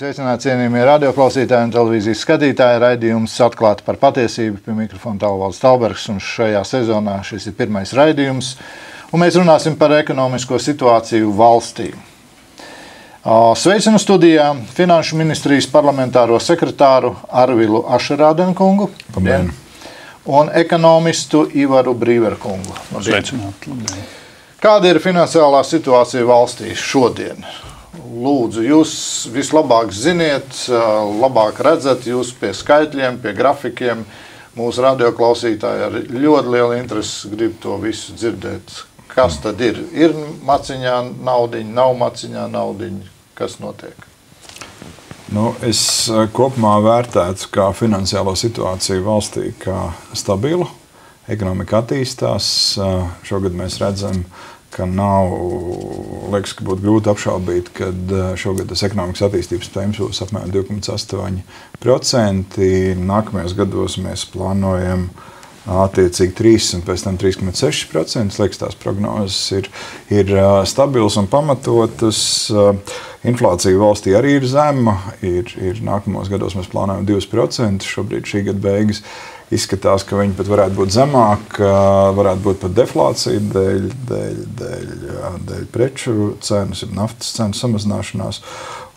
Sveicināti cienījamie radioklausītāji un televīzijas skatītāji. Raidījums Atklāti par patiesību. Pie mikrofona Tālvalds Talbergs. Un šajā sezonā šis ir pirmais raidījums. Un mēs runāsim par ekonomisko situāciju valstī. Sveicinu studijā Finanšu ministrijas parlamentāro sekretāru Arvilu Ašerādenkungu. Labdien. Un ekonomistu Ivaru Brīverkungu. Sveicināti. Kāda ir finansiālā situācija valstī šodien? Lūdzu, jūs vislabāk ziniet, labāk redzat, jūs pie skaitļiem, pie grafikiem. Mūsu radioklausītāji ar ļoti lielu interesi grib to visu dzirdēt. Kas tad ir? Ir maciņā naudiņa, nav maciņā naudiņa? Kas notiek? Es kopumā vērtētu kā finansiālo situāciju valstī kā stabilu. Ekonomika attīstās. Šogad mēs redzam, ka liekas, ka būtu grūti apšaubīt, ka šogad tas ekonomikas attīstības temps būs apmēram 2,8%. Nākamajos gados mēs plānojam attiecīgi 3 un pēc tam 3,6%. Liekas, tās prognozes ir stabilas un pamatotas. Inflācija valstī arī ir zema. Nākamajos gados mēs plānojam 2%. Šobrīd šī gada beigas izskatās, ka viņi pat varētu būt zemāki, varētu būt pat deflācija dēļ preču cenas, naftas cenu samazināšanās.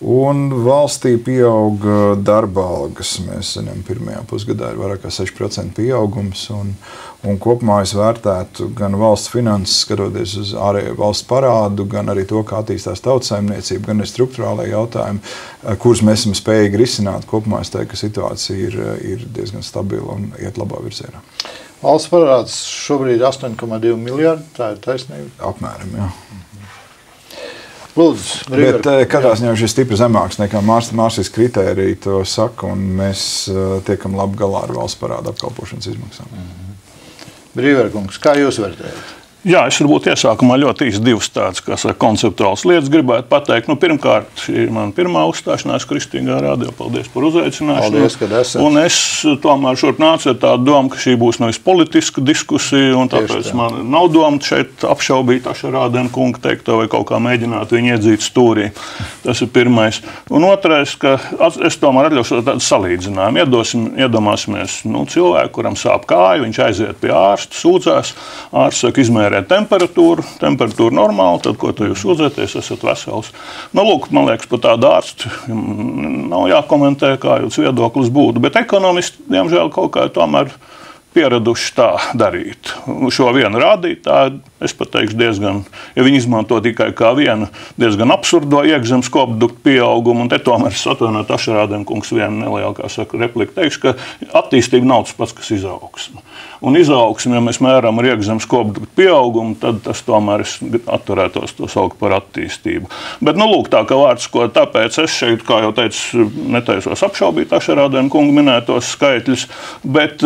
Un valstī pieaug darba algas. Mēs zinām, pirmajā pusgadā ir vairāk kā 6% pieaugums. Un kopumā es vērtētu gan valsts finanses, skatoties uz ārējo valsts parādu, gan arī to, kā attīstās tautsaimniecība, gan arī struktūrālajie jautājumi, kurus mēs esam spējīgi risināt. Kopumā es teiktu, ka situācija ir diezgan stabila un iet labā virzienā. Valsts parāds šobrīd 8,2 miljardi, tā ir taisnība? Apmēram, jā. Lūdzu, bet katrā ziņā viņš ir stipri zemāks nekā Mārsas kritērija to saka, un mēs tiekam labi galā ar valsts parāda apkalpošanas izmaksām. Brīverkungs, kā jūs vērtējat? Jā, es varbūt iesākumā ļoti īsti divas tādas konceptuālas lietas gribētu pateikt. Pirmkārt, šī ir mana pirmā uzstāšanās Kristīgā radio. Paldies par uzaicināšanu. Paldies, kad esat. Un es tomēr šurp nācu ar tādu domu, ka šī būs nevis politiska diskusija, un tāpēc man nav doma šeit apšaubīt Ašerādenkunga teikto vai kaut kā mēģināt viņu iedzīt stūrī. Tas ir pirmais. Un otrais, ka es tomēr atļaušu tādu salīdzinājumu. Iedomāsimies cilvēku, kuram sāp kāja, viņš aiziet pie ārsta, sūdzās, ārsts saka, izmērīt temperatūra normāla, tad ko tu jūs sūdzēties, esat vesels. Lūk, man liekas, par tādu ārstu nav jākomentē, kā jūtas viedoklis būtu, bet ekonomisti, diemžēl, kaut kā tomēr pieraduši tā darīt. Šo vienu rādītāju, es pat teikšu diezgan, ja viņi izmanto tikai kā vienu diezgan absurdo iekšzemes koproduktu pieaugumu, un te tomēr es atvainoju Ašerādenkungs vienu nelielu, kā saka, repliku teikšu, ka attīstība nav tas pats, kas izaugsme. Un izaugsme, ja mēs mēram ar iekšzemes koproduktu pieaugumu, tad tas tomēr es atturētos to saukt par attīstību. Bet, lūk, tā kā vārds, ko tāpēc es šeit, kā jau teicu, netaisos apšaubīt Ašerādenkungu minētos skaitļus, bet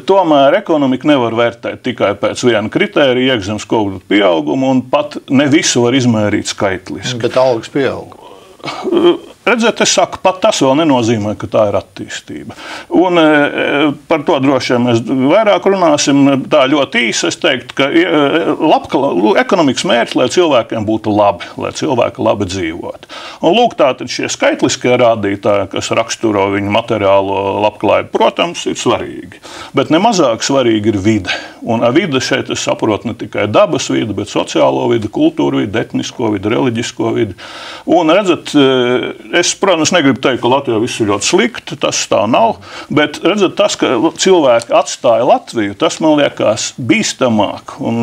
tomēr ekonomika nevar vērtēt tikai pēc viena kritērija, iekšzemes koproduktu pieaugumu, un pat ne visu var izmērīt skaitliski. Bet algas pieaug. Redziet, es saku, pat tas vēl nenozīmē, ka tā ir attīstība. Un par to droši vien mēs vairāk runāsim. Tā ļoti īsi es teiktu, ka ekonomikas mērķis, lai cilvēkiem būtu labi, lai cilvēki labi dzīvotu. Un lūk, tātad šie skaitliskie rādītāji, kas raksturo viņu materiālo labklājību, protams, ir svarīgi. Bet nemazāk svarīgi ir vide. Un ar vide šeit es saprotu ne tikai dabas vidi, bet sociālo vidi, kultūru vidi, etnisko vidi, reliģisko vidi. Un redzat, es, protams, negribu teikt, ka Latvijā viss ir ļoti slikti, tas tā nav, bet redzat, tas, ka cilvēki atstāja Latviju, tas man liekas bīstamāk. Un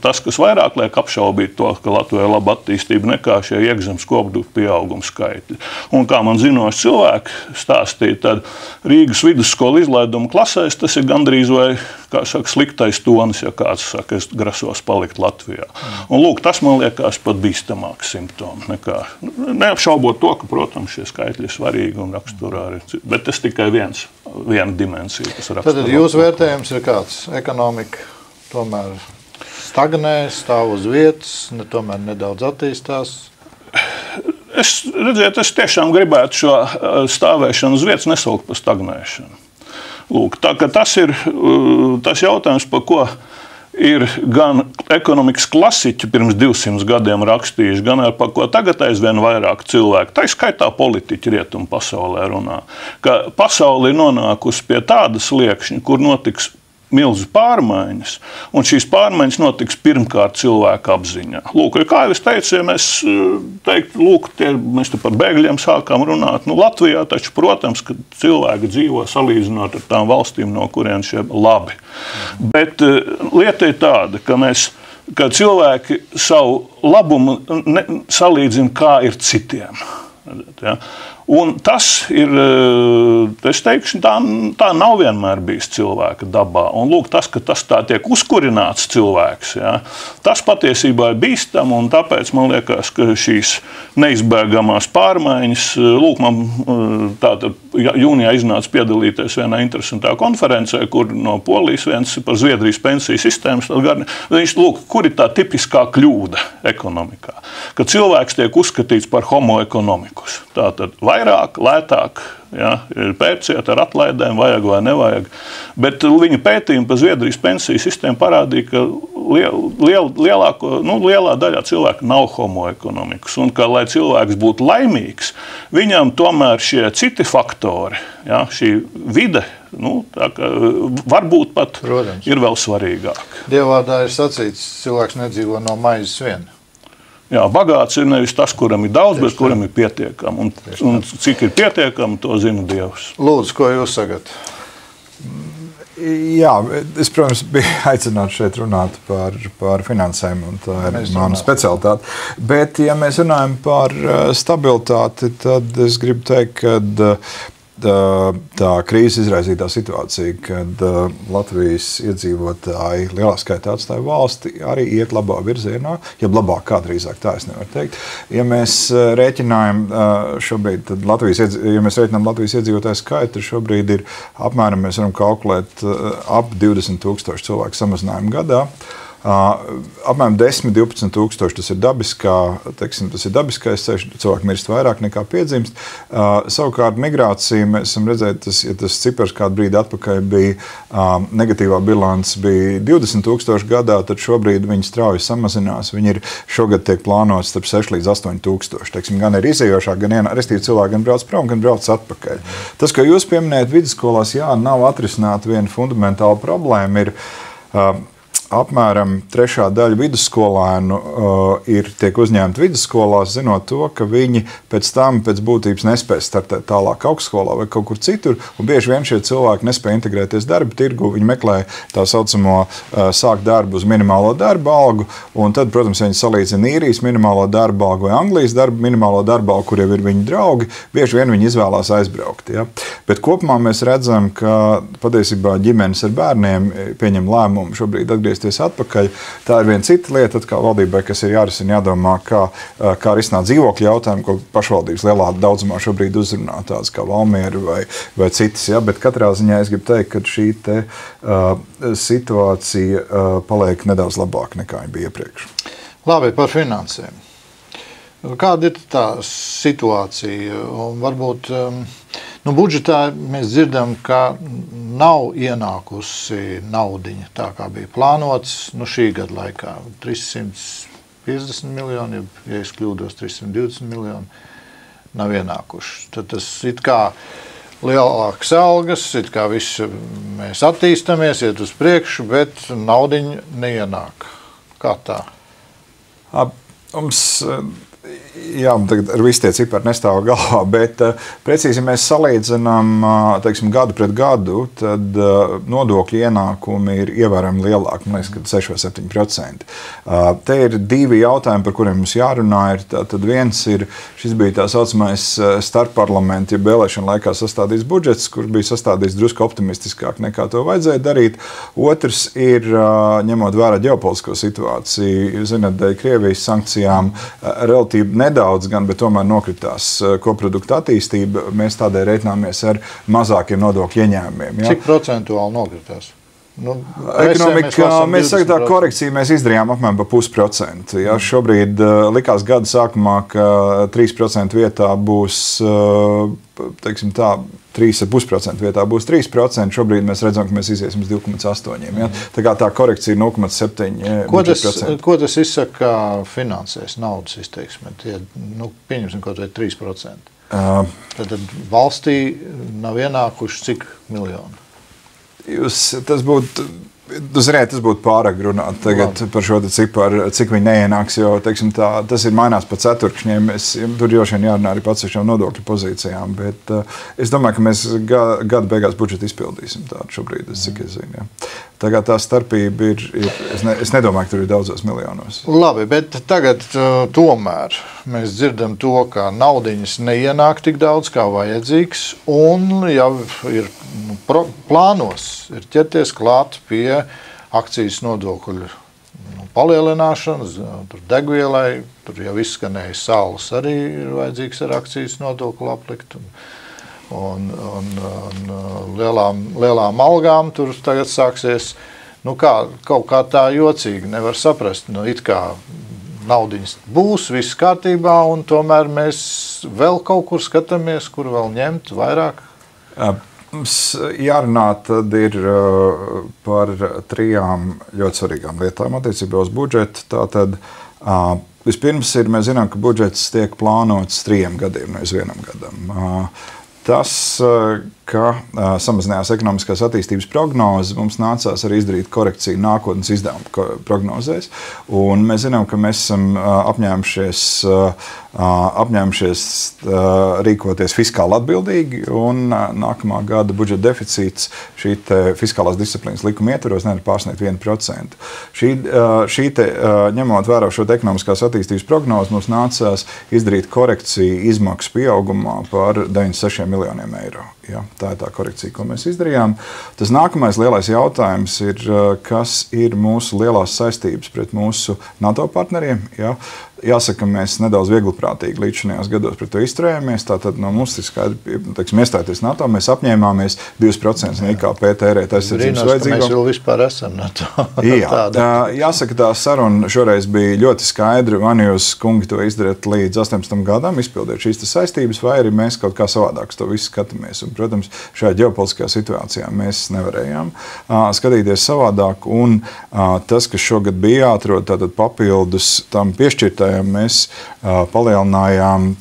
tas, kas vairāk liek apšaubīt to, ka Latvijā ir laba attīstība nekā šie iekšzemes koproduktu pieauguma skaitļi. Un kā man zinoši cilvēki stāstīja, tad Rīgas vidusskola izlaiduma klasēs tas ir gandrīz vai, kā saka, sliktais tonis, ja kāds saka, es grasos palikt Latvijā. Un lūk, tas man liekas pat bīstamāks simptoms nekā. Neapšaubot to, ka, protams, šie skaitļi ir svarīgi un raksturā arī. Bet tas tikai viena dimensija, kas raksturā. Tad jūsu vērtējums ir kāds? Ekonomika tomēr stagnē, stāv uz vietas, tomēr nedaudz attīstās? Es tiešām gribētu šo stāvēšanu uz vietas nesaukt par stagnēšanu. Lūk, tā, ka tas ir tas jautājums, par ko ir gan ekonomikas klasiķi pirms 200 gadiem rakstījuši, gan ar par ko tagad aizvien vairāk cilvēku, tā skaitā politiķi rietumu pasaulē runā, ka pasaule ir nonākusi pie tādas sliekšņa, kur notiks milzu pārmaiņas, un šīs pārmaiņas notiks pirmkārt cilvēka apziņā. Lūk, kā jau es teicu, ja mēs teiktu, lūk, mēs te par bēgļiem sākām runāt, Latvijā taču, protams, ka cilvēki dzīvo salīdzinot ar tām valstīm, no kurien šie labi. Bet lieta ir tāda, ka cilvēki savu labumu salīdzina, kā ir citiem. Ja? Un tas ir, es teikšu, tā nav vienmēr bijis cilvēka dabā. Un lūk, tas, ka tas tā tiek uzkurināts cilvēks, ja, tas patiesībā ir bīstam, un tāpēc man liekas, ka šīs neizbēgamās pārmaiņas, lūk, man tātad jūnijā iznāca piedalīties vienā interesantā konferencē, kur no Polijas viens par Zviedrijas pensiju sistēmas, viņš, lūk, kur ir tā tipiskā kļūda ekonomikā, ka cilvēks tiek uzskatīts par homo economicus. Tātad vairāk, lētāk, ja, pērciet ar atlaidēm, vajag vai nevajag. Bet viņa pētījumi par Zviedrijas pensiju sistēmu parādīja, ka lielā daļā cilvēku nav homo economicus. Un ka, lai cilvēks būtu laimīgs, viņam tomēr šie citi faktori, ja, šī vide, varbūt pat Protams. Ir vēl svarīgāk. Dievvārdā ir sacīts, cilvēks nedzīvo no maizes vien. Jā, bagāts ir nevis tas, kuram ir daudz, bet kuram ir pietiekami. Un cik ir pietiekami, to zina Dievs. Lūdzu, ko jūs sagat? Jā, es, protams, biju aicināts šeit runāt par finansēm, un tā ir mana specialitāte. Bet, ja mēs runājam par stabilitāti, tad es gribu teikt, ka tā krīzes izraisītā situācija, kad Latvijas iedzīvotāji lielā skaitā atstāja valsti, arī iet labā virzienā, ja labāk kā drīzāk, tā es nevaru teikt. Ja mēs rēķinājam šobrīd, tad Latvijas iedzīvotāju skaitu, tad šobrīd ir apmēram, mēs varam kalkulēt ap 20,000 cilvēku samazinājumu gadā. Apmēram 10–12 tūkstoši tas ir dabiskais ceļš, cilvēki mirst vairāk nekā piedzimst. Savukārt migrācija, mēs esam redzējuši, ja tas cipars kādu brīdi atpakaļ bija negatīvā bilance, bija 20,000 gadā, tad šobrīd viņi strauji samazinās. Viņi ir šogad tiek plānots starp 6–8 tūkstoši. Teiksim, gan ir izējošā, gan restīvi cilvēki gan brauc prom, gan brauc atpakaļ. Tas, ko jūs pieminējat vidusskolās, jā, nav atrisināta viena fundamentāla problēma. Ir apmēram trešā daļa vidusskolēnu tiek uzņemti vidusskolās, zinot to, ka viņi pēc būtības nespēj startēt tālāk augstskolā vai kaut kur citur, un bieži vien šie cilvēki nespēj integrēties darba tirgu, viņi meklē tā saucamo sākt darbu uz minimālo darba algu, un tad, protams, viņi salīdzina īrijas minimālo darba algu vai Anglijas minimālo darba algu, kur jau ir viņu draugi, bieži vien viņi izvēlās aizbraukt. Ja? Bet kopumā mēs redzam, ka patiesībā ģimenes ar bērniem pieņem lēmumu šobrīd atgriezties atpakaļ. Tā ir viena cita lieta, kā valdībai, kas ir jārisina, jādomā, kā risināt dzīvokļu jautājumu, ko pašvaldības lielā daudzumā šobrīd uzrunā, tādas kā Valmiera vai citas. Ja? Bet katrā ziņā es gribu teikt, ka šī situācija paliek nedaudz labāk nekā bija iepriekš. Labi, par finansēm. Kāda ir tā situācija? Un varbūt budžetā mēs dzirdam, ka nav ienākusi naudiņa tā, kā bija plānots šī gada laikā. 350 miljoni, ja es kļūdos, 320 miljoni nav ienākuši. Tad tas it kā lielākas algas, it kā viss mēs attīstamies, iet uz priekšu, bet naudiņa neienāk. Kā tā? Jā, tagad ar visu tie cipari nestāv galvā, bet precīzi, ja mēs salīdzinām, teiksim, gadu pret gadu, tad nodokļu ienākumi ir ievērojami lielāki, man liekas, ka 6 vai 7%. Te ir divi jautājumi, par kuriem mums jārunā. Tad viens ir, šis bija tā saucamais starpparlamenta, ja vēlēšana laikā sastādīts budžets, kur bija sastādīts drusku optimistiskāk nekā to vajadzēja darīt. Otrs ir, ņemot vērā ģeopolitisko situāciju, jūs zināt, dēļ Krievijas sankcijām relatīvi nedaudz, bet tomēr nokritās koprodukta attīstība. Mēs tādēļ reiķināmies ar mazākiem nodokļu ieņēmumiem. Ja? Cik procentuāli nokritās? Ekonomika, mēs sakām, tā korekcija mēs izdarījām apmēram pa 0,5%. Ja, šobrīd likās gada sākumā, ka 3% vietā būs, teiksim tā, 3,5% vietā būs 3%. Šobrīd mēs redzam, ka mēs iziesim uz 2,8%. Ja? Tā kā tā korekcija ir 0,7%. Ko tas izsaka, kā finansēs naudas izteiksme? Pieņemsim kaut vai 3%. Tad valstī nav ienākuši cik miljoni? Tas būtu pārāk runāt tagad par šo ciparu, cik viņi neienāks, jo tas ir mainās pa ceturkšņiem. Tur droši vien jārunā arī par atsevišķām nodokļu pozīcijām, bet es domāju, ka mēs gada beigās budžetu izpildīsim tādu šobrīd, cik es zinu. Ja. Tagad tā starpība ir es nedomāju, ka tur ir daudzos miljonos. Labi, bet tagad tomēr mēs dzirdam to, ka naudiņas neienāk tik daudz, kā vajadzīgs, un jau ir plānos ir ķerties klāt pie akcijas nodokļu palielināšanas, tur degvielai, tur jau izskanēja saules arī ir vajadzīgs ar akcijas nodokli aplikt. Un lielām algām tur tagad sāksies, kaut kā tā jocīgi nevar saprast. It kā naudiņas būs, viss kārtībā, un tomēr mēs vēl kaut kur skatāmies, kur vēl ņemt vairāk. Mums jārunā tad ir par 3 ļoti svarīgām lietām attiecībā uz budžetu. Tātad vispirms mēs zinām, ka budžets tiek plānots 3 gadiem, nevis 1 gadam. Tas, ka samazinājās ekonomiskās attīstības prognozes, mums nācās arī izdarīt korekciju nākotnes izdevumu prognozēs. Un mēs zinām, ka mēs esam apņēmušies rīkoties fiskāli atbildīgi, un nākamā gada budžeta deficīts šī fiskālās disciplīnas likuma ietvaros nevar pārsniegt 1%. Ņemot vērā šo ekonomiskās attīstības prognozi, mums nācās izdarīt korekciju izmaksu pieaugumā par 96 miljoniem eiro. Ja, tā ir tā korekcija, ko mēs izdarījām. Tas nākamais lielais jautājums ir, kas ir mūsu lielās saistības pret mūsu NATO partneriem. Ja. Jāsaka, mēs nedaudz viegliprātīgi līdzinājos gados pret to izturējāmies. Tātad no mums ir skaidri, iestājoties NATO, mēs apņēmāmies 2% no IKP tērēt aizsardzības vajadzīgām. Mēs vēl vispār esam NATO. Jāsaka, tā saruna šoreiz bija ļoti skaidra. Vai nu jūs, kungi, to izdarāt līdz 18 gadam, izpildiet šīs saistības, vai arī mēs kaut kā savādāk to visu skatāmies. Un, protams, šajā ģeopolitiskajā situācijā mēs nevarējām skatīties savādāk. Un tas, kas šogad bija jāatrod, tātad papildus tam piešķirtājiem, mēs palielinājām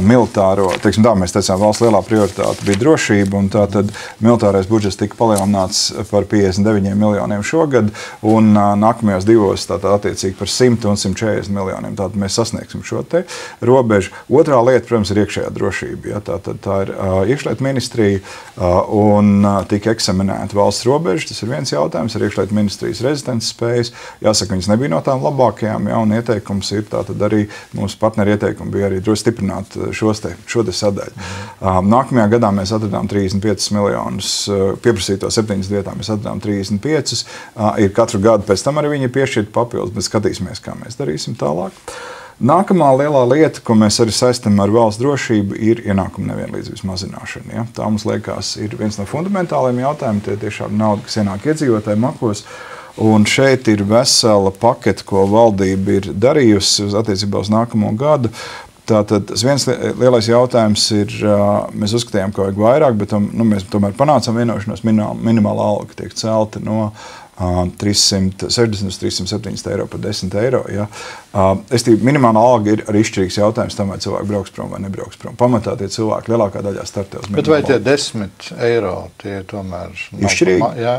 militāro, mēs teicām, valsts lielā prioritāte bija drošība, un tātad militārais budžets tika palielināts par 59 miljoniem šogad, un nākamajos 2 tātad attiecīgi par 100 un 140 miljoniem. Tātad mēs sasniegsim šo te robežu. Otrā lieta, protams, ir iekšējā drošība. Ja? Tātad tā ir iekšlietu ministrija un tika eksaminēta valsts robeža. Tas ir viens jautājums ar iekšlietu ministrijas rezistences spējas. Jāsaka, viņas nebija no tām labākajām, ja? Un ieteikums ir tātad arī mūsu partneri ieteikumi bija arī droši stiprināt šo te sadaļu. Nākamajā gadā mēs atradām 35 miljonus, pieprasīto 7 vietā mēs atradām 35. Ir katru gadu pēc tam arī viņi piešķirta papildus, bet skatīsimies, kā mēs darīsim tālāk. Nākamā lielā lieta, ko mēs arī saistam ar valsts drošību, ir ienākuma nevienlīdzības mazināšana. Ja? Tā mums liekas ir viens no fundamentāliem jautājumiem, tie tiešām nauda, kas ienāk iedzīvotāju makos. Un šeit ir vesela pakete, ko valdība ir darījusi attiecībā uz nākamo gadu. Tātad viens lielais jautājums ir, mēs uzskatījām, ka vajag vairāk, bet mēs tomēr panācām vienošanos, minimālā alga tiek celta no 360 uz 370 eiro par 10 eiro. Ja. Minimālā alga ir arī izšķirīgs jautājums tam, vai cilvēki brauks prom vai nebrauks prom. Pamatā tie cilvēki lielākā daļā startē uz minimālu. Bet vai tie 10 eiro tie tomēr izšķirīgi?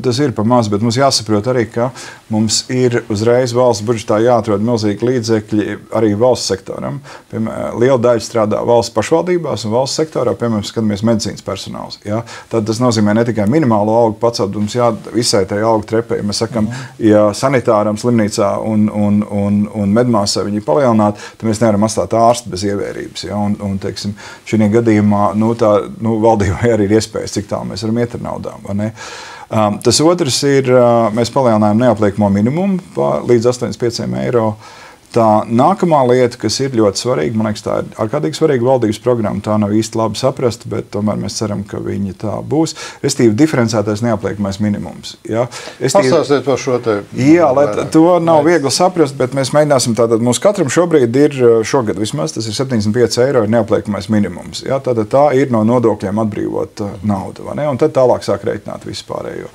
Tas ir par maz, bet mums jāsaprot arī, ka mums ir uzreiz valsts budžetā jāatrod milzīgi līdzekļi arī valsts sektoram. Liela daļa strādā valsts pašvaldībās un valsts sektorā, piemēram, skatāmies medicīnas personāls. Ja? Tad tas nozīmē ne tikai minimālo algu pacelt, mums visai tai algu trepē. Ja mēs sakam, ja sanitāram slimnīcā un medmāsai viņi palielinātu, tad mēs nevaram atstāt ārstu bez ievērības. Ja? Un teiksim, šī gadījumā valdībai arī ir iespējas, cik tālu mēs varam iet ar naudām. Vai ne? Tas otrs ir, mēs palielinājām neapliekamo minimumu līdz 85 eiro. Tā nākamā lieta, kas ir ļoti svarīga, man liekas, tā ir ārkārtīgi svarīga valdības programma, tā nav īsti labi saprasta, bet tomēr mēs ceram, ka viņi tā būs. Restīvi diferencētais neapliekamais minimums. Ja? Pastāstiet par šo te. Jā, lai to nav viegli saprast, bet mēs mēģināsim tātad, mums katram šobrīd ir, šogad vismaz, tas ir 75 eiro ir neapliekamais minimums. Ja? Tātad tā ir no nodokļiem atbrīvot naudu, vai ne? Un tad tālāk sāk reiķināt vispārējo.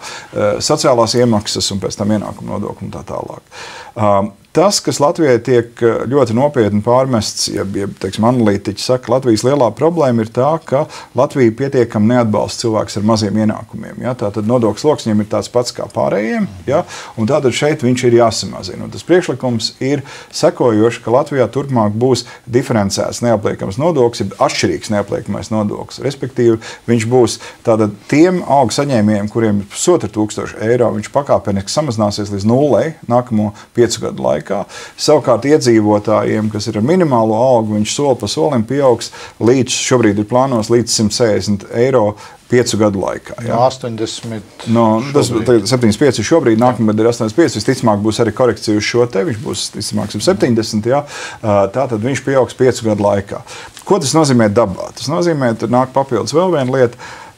Sociālās iemaksas un pēc tam ienākuma nodokļu un tā tālāk. Tas, kas Latvijai tiek ļoti nopietni pārmests, ja teiksim, analītiķi saka, Latvijas lielā problēma ir tā, ka Latvija pietiekami neatbalsta cilvēks ar maziem ienākumiem. Ja? Tātad nodokļu sloks viņiem ir tāds pats kā pārējiem, ja? Un tātad šeit viņš ir jāsamazina. Un tas priekšlikums ir sekojoši, ka Latvijā turpmāk būs diferencēts neapliekams nodoklis, ir atšķirīgs neapliekamais nodoklis. Respektīvi, viņš būs tātad tiem algu saņēmējiem, kuriem ir 1,5 eiro, viņš pakāpeniski samazināsies līdz nulei nākamo 5 gadu laikā. Savukārt iedzīvotājiem, kas ir ar minimālo algu, viņš soli pa solim pieaugs līdz, šobrīd ir plānos līdz 160 eiro 5 gadu laikā. Ja? 80. Tas 75 šobrīd, nākamgad ir 85, visticamāk būs arī korekcija uz šo te, viņš būs, visticamāk, 70, ja? Tātad viņš pieaugs 5 gadu laikā. Ko tas nozīmē dabā? Tas nozīmē, tur nāk papildus vēl viena lieta,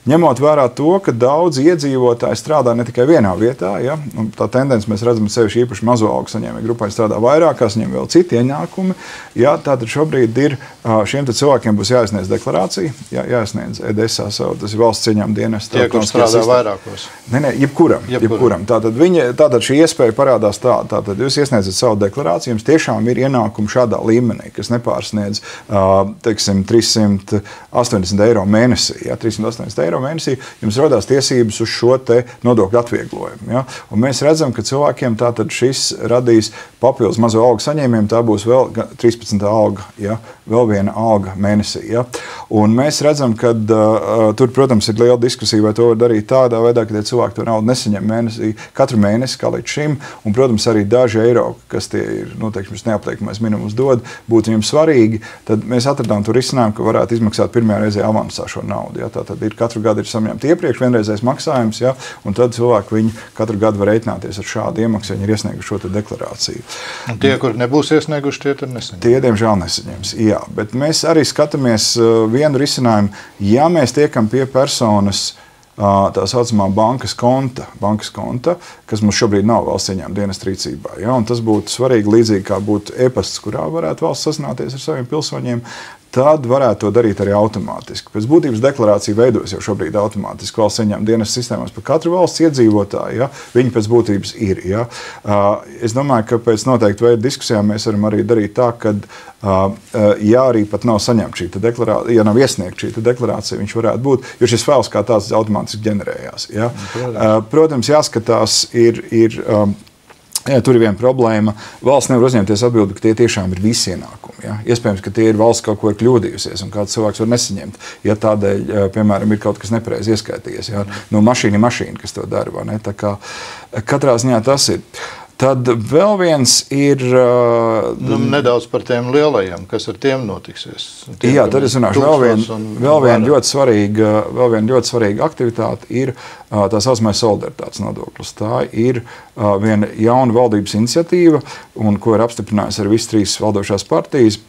ņemot vērā to, ka daudz iedzīvotāji strādā ne tikai vienā vietā, ja? Tā tendence mēs redzam sevišķi īpaši mazo algu saņēmēju grupai strādā vairākās, viņiem vēl citi ieņēmumi. Ja? Tātad šobrīd ir šiem cilvēkiem būs jāiesniedz deklarācija, jāiesniedz EDSA, tas ir valsts ieņēmuma dienesta. Tie, kur strādā vairākos? Nē, jebkuram. Tātad šī iespēja parādās tātad jūs iesniedzat savu deklarāciju, jums tiešām ir ienākumi šādā līmenī, kas nepārsniedz, teiksim, 380 eiro mēnesī, ja? 380 eiro mēnesī, jums rodās tiesības uz šo te nodokļu atvieglojumu. Ja? Un mēs redzam, ka cilvēkiem tātad šis radīs papildus mazo algu saņēmējiem, tā būs vēl 13 alga, ja? Vēl viena alga mēnesī. Ja? Un mēs redzam, ka tur, protams, ir liela diskusija, vai to var darīt tādā veidā, ka tie cilvēki to naudu nesaņem mēnesī, katru mēnesi, kā līdz šim, un, protams, arī daži eiro, kas tie ir, teiksim, neapliekamais minimums dod, būtu viņam svarīgi, tad mēs atradām tur risinājumu, ka varētu izmaksāt pirmajā reizē avansā šo naudu. Ja? Tātad ir katru gadu ir saņemti iepriekš vienreizējs maksājums, ja? Un tad cilvēki viņi katru gadu var reiķināties ar šādu iemaksu, viņi ir iesnieguši šo te deklarāciju. Un tie, kur nebūs iesnieguši, tie tad nesaņems? Tie, diemžēl, nesaņems, jā. Bet mēs arī skatāmies vienu risinājumu, ja mēs tiekam pie personas tā saucamā bankas konta, kas mums šobrīd nav valsts ieņēmuma dienesta rīcībā. Ja? Un tas būtu svarīgi, līdzīgi kā būtu e-pasts, kurā varētu valsts sazināties ar saviem pilsoņiem, tad varētu to darīt arī automātiski. Pēc būtības deklarācija veidojas jau šobrīd automātiski valsts ieņēmuma dienesta sistēmās par katru valsts iedzīvotāju. Ja? Viņi pēc būtības ir. Ja? Es domāju, ka pēc noteikti veidu diskusijām mēs varam arī darīt tā, ka ja arī pat nav saņemta šī deklarācija, ja nav iesniegta šī deklarācija, viņš varētu būt, jo šis fails kā tāds automātiski ģenerējās. Ja? Protams, jāskatās tur ir viena problēma. Valsts nevar uzņemties atbildi, ka tie tiešām ir visi ienākumi. Ja? Iespējams, ka tie ir valsts kaut ko ir kļūdījusies un kāds cilvēks var nesaņemt. Ja tādēļ, piemēram, ir kaut kas nepareizi ieskaitījies. Ja? No mašīna, kas to dara. Vai ne? Tā kā katrā ziņā tas ir. Tad vēl viens ir... nedaudz par tiem lielajiem, kas ar tiem notiksies. Jā, tad es runāšu. Vēl viena ļoti svarīga aktivitāte ir tā saucamais solidaritātes nodoklis. Tā ir viena jauna valdības iniciatīva, un ko ir apstiprinājusi ar visas 3 valdošās partijas.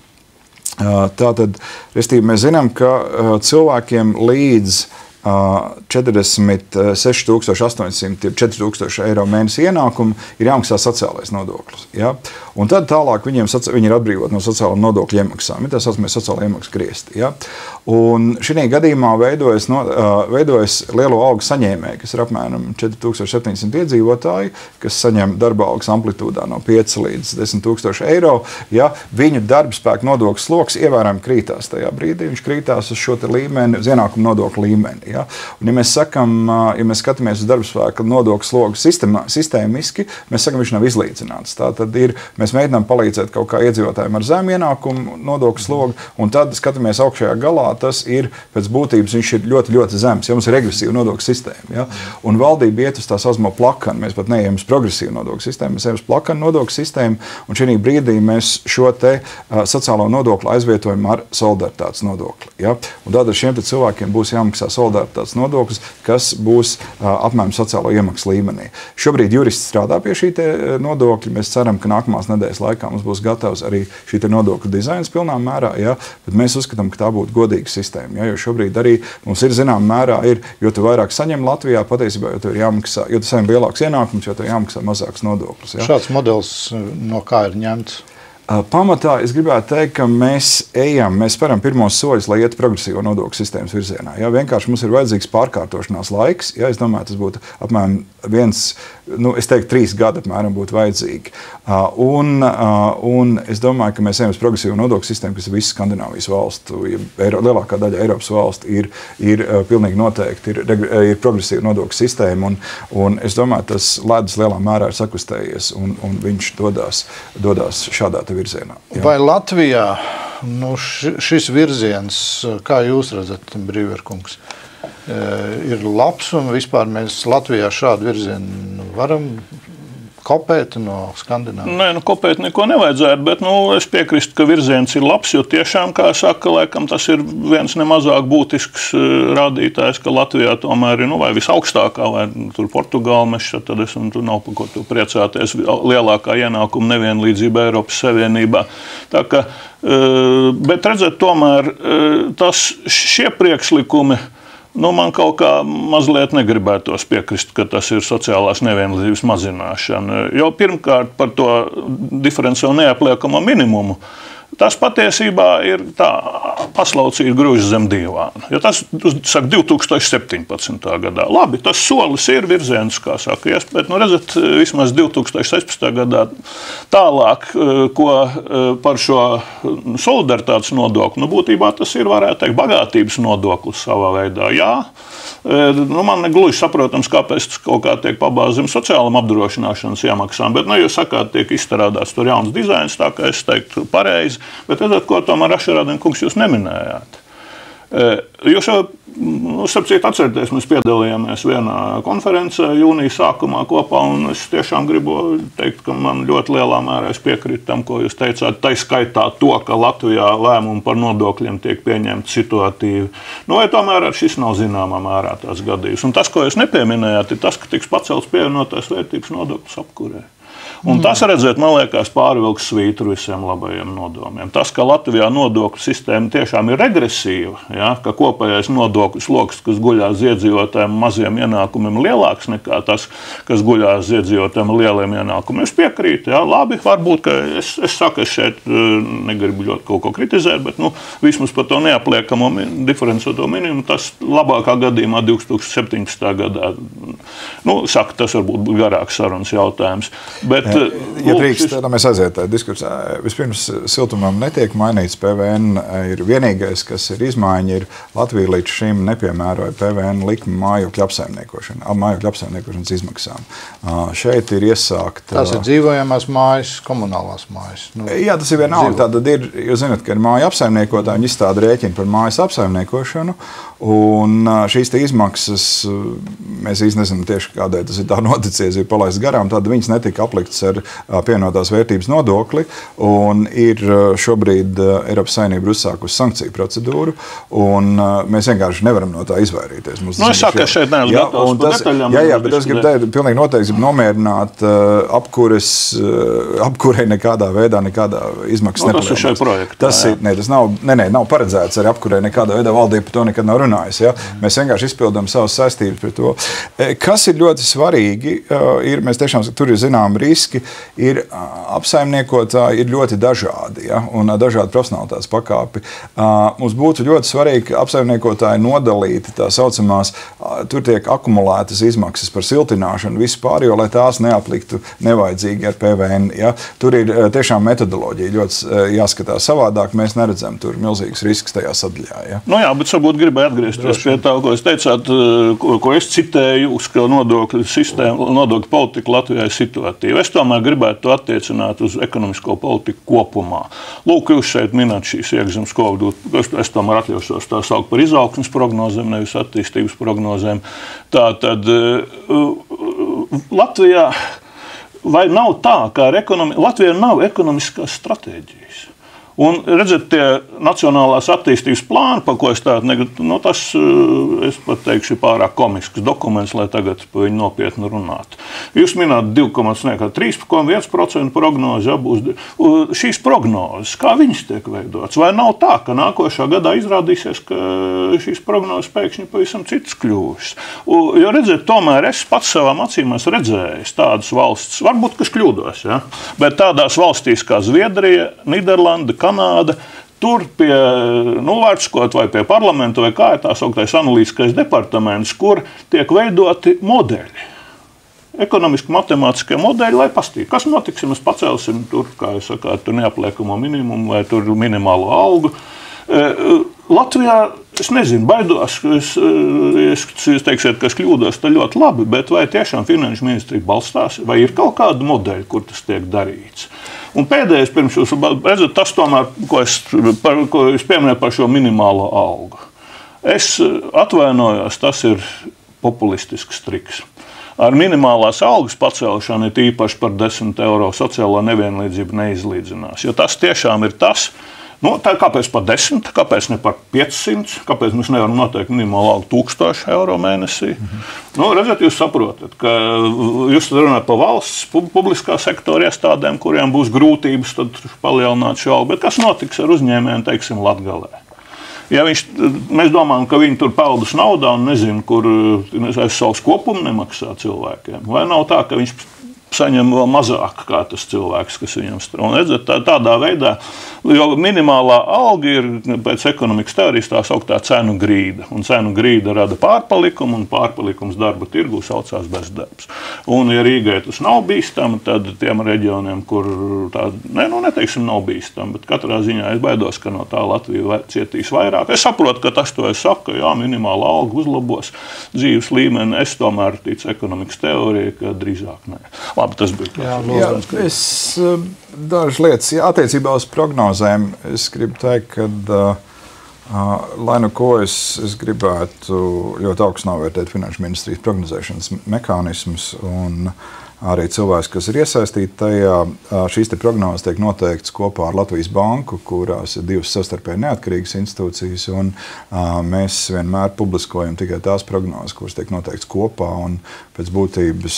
Tātad, mēs zinām, ka cilvēkiem līdz 46,800, 4,000 eiro mēnesi ienākumu ir jāmaksā sociālais nodoklis. Ja? Un tad tālāk viņi ir atbrīvoti no sociālām nodokļu iemaksām. Tā saucamie sociālā iemaksu griezti. Ja? Un šī gadījumā veidojas lielo algu saņēmēji, kas ir apmēram 4700 iedzīvotāji, kas saņem darba algas amplitūdā no 5 līdz 10,000 eiro. Ja? Viņu darbspēka nodokļu sloks ievērojami krītās tajā brīdī. Viņš krītās uz šo līmeni, uz ienākumu nodokļu līmeni. Ja? Un, ja mēs skatāmies uz darbspēka nodokļu slogu sistēmiski, mēs sakam, viņš nav izlīdzināts. Tātad mēs mēģinām palīdzēt kaut kā iedzīvotājiem ar zemu ienākumu nodokļu slogu, un tad skatāmies augšējā galā, tas ir pēc būtības, viņš ir ļoti, ļoti zems. Ja mums ir regresīva nodokļu sistēma, ja? Un valdība iet uz tā saucamo plakanu, mēs pat neejam uz progresīvu nodokļu sistēmu, mēs ejam uz plakanu nodokļu sistēmu, un šī brīdī mēs šo te sociālo nodokli aizvietojam ar solidaritātes nodokli. Ja? Un tātad šiem cilvēkiem būs jāmaksā solidaritātes nodoklis, kas būs apmēram sociālo iemaksu līmenī. Šobrīd juristi strādā pie šī nodokļa. Mēs ceram, ka nākamās nedēļas nedēļas laikā mums būs gatavs arī šī nodokļu dizains pilnā mērā, ja? Bet mēs uzskatām, ka tā būtu godīga sistēma. Ja? Jo šobrīd arī mums ir zināmā mērā, jo tu vairāk saņem Latvijā, patiesībā, jo tu ir jāmaksā, jo tu saņem lielāks ienākums, jo tu jāmaksā mazāks nodoklis. Ja? Šāds modelis no kā ir ņemts? Pamatā es gribētu teikt, ka mēs speram pirmos soļus, lai ietu progresīvo nodokļu sistēmas virzienā. Ja? Vienkārši mums ir vajadzīgs pārkārtošanās laiks. Ja? Es domāju, tas būtu apmēram 3 gadi apmēram būtu vajadzīgi. Un es domāju, ka mēs ejam uz progresīvo nodokļu sistēmu, kas ir visas Skandināvijas valstu, lielākā daļa Eiropas valstu ir pilnīgi noteikti ir progresīva nodokļu sistēma. Un es domāju, tas ledus lielā mērā ir sakustējies, un viņš dodās šādā virzienā. Jā. Vai Latvijā šis virziens, kā jūs redzat, Brīverkungs, ir labs un vispār mēs Latvijā šādu virzienu varam kopēt no Skandināvijas? Nē, kopēt neko nevajadzētu, bet es piekrīstu, ka virziens ir labs, jo tiešām, kā saka, laikam tas ir viens nemazāk būtisks rādītājs, ka Latvijā tomēr ir vai visaugstākā, vai tur Portugāla meša, tad tur nav par ko tu priecāties, lielākā ienākuma nevienlīdzība Eiropas Savienībā. Tā ka, bet redzēt, tomēr šie priekšlikumi, man kaut kā mazliet negribētos piekrist, ka tas ir sociālās nevienlīdzības mazināšana. Jo pirmkārt par to diferenciālo neapliekamo minimumu. Tas patiesībā ir tā paslaucīgi grūž zem divām. Ja tas saka 2017. gadā. Labi, tas solis ir virziens, kā saka, bet redzat, vismaz 2016. gadā tālāk, ko par šo solidaritātes nodokli, būtībā tas ir, varētu teikt, bagātības nodoklis savā veidā. Jā, man negluži saprotams, kāpēc tas kaut kā tiek pabāzim sociālam apdrošināšanas iemaksām, bet, jūs sakāt, tiek izstrādāts tur jauns dizains, tā kā es teiktu pareizi. Bet redzat, ko tomēr Ašarādien kungs jūs neminējāt. Jūs jau, atcerieties, mēs piedalījāmies vienā konferencē jūnija sākumā kopā, un es tiešām gribu teikt, ka man ļoti lielā mērā es piekrītu tam, ko jūs teicāt, tai skaitā to, ka Latvijā lēmumi par nodokļiem tiek pieņemti situatīvi. Vai tomēr šis nav zināmā mērā tās gadījums. Un tas, ko jūs nepieminējāt, ir tas, ka tiks pacelts pievienotās vērtības nodoklis apkurē. Un tas, redzēt, man liekas, pārvilks svītru visiem labajiem nodomiem. Tas, ka Latvijā nodokļu sistēma tiešām ir regresīva, ja, ka kopējais nodokļu sloks, kas guļās iedzīvotājiem maziem ienākumiem, lielāks nekā tas, kas guļās iedzīvotājiem lieliem ienākumiem. Es piekrītu, ja, labi, varbūt, ka es saku, es šeit negribu ļoti kaut ko kritizēt, bet vismaz par to neapliekamo diferencēto minimumu, tas labākā gadījumā 2017. gadā. Saka, tas varbūt garāks sarunas jautājums. Bet, ja drīkst, tad mēs aiziet tādā diskursā. Vispirms siltumam netiek mainīts PVN. Ir vienīgais, kas ir izmaiņa, ir Latvija līdz šim nepiemēroja PVN likmi mājokļu apsaimniekošanas izmaksām. Šeit ir iesākt... Tas ir dzīvojamās mājas, komunālās mājas. Jā, tas ir vienalga. Tātad ir, jūs zināt, ka ir māja apsaimniekotāji, viņi izstāda rēķinu par mājas apsaimniekošanu, un šīs izmaksas, mēs īsti nezinām tieši kādēļ tas ir tā noticies, ir palaists garām, tad viņas netika apliktas ar pievienotās vērtības nodokli, un ir šobrīd Eiropas Savienība uzsākusi sankciju procedūru, un mēs vienkārši nevaram no tā izvairīties. Es saku, ka šeit neesmu gatavs par detaļām. Jā, bet es gribu teikt, pilnīgi noteikti nomierināt apkurei nekādā veidā, nekādā izmaksas nepalielināts. Tas ir šeit projektā. Tas nav paredzēts arī apkurei nekādā veidā, valdība par to nekad nav runājusi. Ja? Mēs vienkārši izpildām savas saistības pret to. Kas ir ļoti svarīgi, mēs tiešām, tur ir zinām riski, ir apsaimniekotāji ir ļoti dažādi, ja? Un dažādi profesionālitātes pakāpi. Mums būtu ļoti svarīgi, ka apsaimniekotāji nodalīti tā saucamās, tur tiek akumulētas izmaksas par siltināšanu vispār, jo lai tās neapliktu nevajadzīgi ar PVN. Ja? Tur ir tiešām metodoloģija ļoti jāskatās savādāk, mēs neredzam tur milzīgas risks tajā sadaļā. Ja? Jā, bet varbūt gribēju atgriezties pie tā, ko es teicāt, ko es citēju, ka nodokļu sistēma, nodokļu politika Latvijā ir situatīva. Es tomēr gribētu to attiecināt uz ekonomisko politiku kopumā. Lūk, jūs šeit minat šīs iekšzemes kodu, es tomēr atļaušos tā saukt par izaugsmes prognozēm, nevis attīstības prognozēm. Tātad Latvijā vai nav tā, ka Latvijā nav ekonomiskās stratēģijas. Un, redzat, tie nacionālās attīstības plāni, par ko es tādu tas, es pat teikšu, ir pārāk komisks dokuments, lai tagad par viņu nopietni runātu. Jūs minējāt 2,3% prognozi, ja būs šīs prognozes, kā viņas tiek veidotas. Vai nav tā, ka nākošā gadā izrādīsies, ka šīs prognozes pēkšņi pavisam citas kļūšas? Jo, redziet, tomēr es pats savām acīm esmu redzējis tādas valstis, varbūt, ka es kļūdos, ja? Bet tādās valstīs kā Zviedrija, Nīderlanda, Kanāda, tur pie, vārdsakot, vai pie parlamenta, vai kā ir tā sauktais analītiskais departaments, kur tiek veidoti modeļi. Ekonomiski matemātiskie modeļi, lai pastītu, kas notiks, ja mēs pacelsim tur, kā jūs sakāt, tur neapliekamo minimumu vai tur minimālo algu. Latvijā, es nezinu, baidos, jūs teiksiet, ka es kļūdos, tā ļoti labi, bet vai tiešām finanšu ministrija balstās, vai ir kaut kāda modeļa, kur tas tiek darīts? Un pēdējais, pirms jūs redzat, tas tomēr, ko jūs pieminējat par šo minimālo algu. Es atvainojos, tas ir populistisks triks. Ar minimālās algas pacelšanu ir īpaši par 10 eiro sociālo nevienlīdzību neizlīdzinās. Jo tas tiešām ir tas, kāpēc par 10, kāpēc ne par 500, kāpēc mēs nevaram noteikt minimālu algu 1000 eiro mēnesī. Redziet, jūs saprotat, ka jūs runājat par valsts publiskā sektora iestādēm, kuriem būs grūtības tad palielināt šo algu, bet kas notiks ar uzņēmējiem, teiksim, Latgalē? Ja mēs domājam, ka viņi tur peldas naudā un nezinu, kur aiz savus kopumu nemaksā cilvēkiem, vai nav tā, ka viņš saņem vēl mazāk kā tas cilvēks, kas viņam strādā. Tādā veidā, jo minimālā alga ir pēc ekonomikas teorijas tā sauktā cenu grīda. Un cenu grīda rada pārpalikumu, un pārpalikums darba tirgu saucās bezdarbs. Un, ja Rīgai tas nav bīstami, tad tiem reģioniem, kur tā, neteiksim, nav bīstami, bet katrā ziņā es baidos, ka no tā Latvija cietīs vairāk. Es saprotu, ka tas to es saku, ka jā, minimāla alga uzlabos dzīves līmeni. Es tomēr ticu ekonomikas teorijai, ka drīzāk nē. Labi, tas bija dažas lietas. Attiecībā uz prognozēm es gribu teikt, ka, lai nu ko es gribētu ļoti augstu novērtēt finanšu ministrijas prognozēšanas mehānismus un arī cilvēks, kas ir iesaistīti tajā. Šīs prognozes tiek noteiktas kopā ar Latvijas banku, kurās ir divas savstarpēji neatkarīgas institūcijas. Mēs vienmēr publiskojam tikai tās prognozes, kuras tiek noteiktas kopā un pēc būtības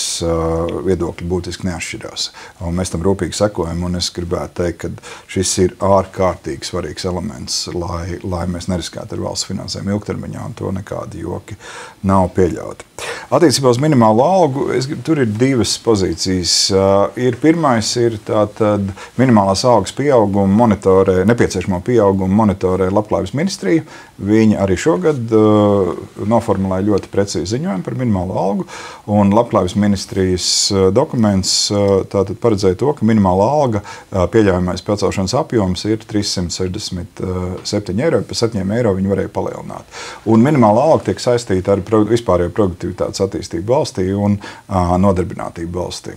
viedokļi būtiski neatšķirās. Mēs tam rūpīgi sekojam, un es gribētu teikt, ka šis ir ārkārtīgi svarīgs elements, lai mēs neriskētu ar valsts finansēm ilgtermiņā, un to nekādi joki nav pieļauti. Attiecībā uz minimālo algu, tur ir divas pozīcijas. Pirmais ir tātad minimālās algas pieauguma monitorē, nepieciešamo pieaugumu monitorē Labklājības ministrija. Viņi arī šogad noformulēja ļoti precīzi ziņojumu par minimālo algu, un Labklājības ministrijas dokuments tātad paredzēja to, ka minimālā alga pieļaujamais pacelšanas apjoms ir 367 eiro, pa 7 eiro viņi varēja palielināt. Un minimālā alga tiek saistīta ar vispārējo produktivitātes attīstību valstī un nodarbinātību valstī.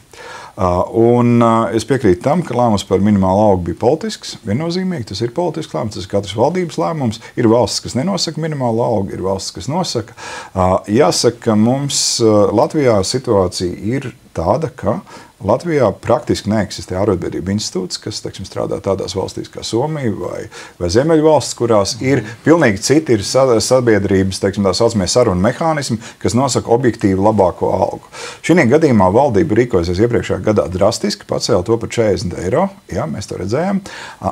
Es piekrītu tam, ka lēmums par minimālu algu bija politisks, viennozīmīgi, tas ir politisks lēmums, tas ir katras valdības lēmums. Ir valsts, kas nenosaka minimālu algu, ir valsts, kas nosaka. Jāsaka, ka mums Latvijā situācija ir tāda, ka Latvijā praktiski neeksistē ārotbiedrību institūts, kas, teiksim, strādā tādās valstīs kā Somija vai Ziemeļvalstis, kurās ir pilnīgi citi ir sabiedrības, teiksim, tā saucamie sarunu mehānismi, kas nosaka objektīvi labāko algu. Šī gadījumā valdība rīkojusies iepriekšējā gadā drastiski, pacēla to par 40 eiro. Jā, mēs to redzējām.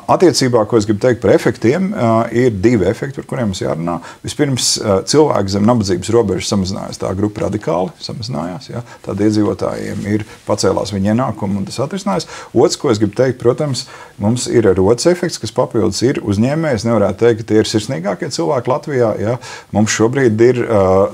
Attiecībā, ko es gribu teikt par efektiem, ir divi efekti, par kuriem mums jārunā. Vispirms, cilvēki zem nabadzības robežas samazinājās, tā grupa radikāli samazinājās. Jā. Tad iedzīvotājiem ir pacēlās viņa ienākumu, un tas atrisinājās. Otrs, ko es gribu teikt, protams, mums ir arī otrs efekts, kas papildus ir uzņēmēji. Es nevarētu teikt, ka tie ir sirsnīgākie cilvēki Latvijā. Ja? Mums šobrīd ir,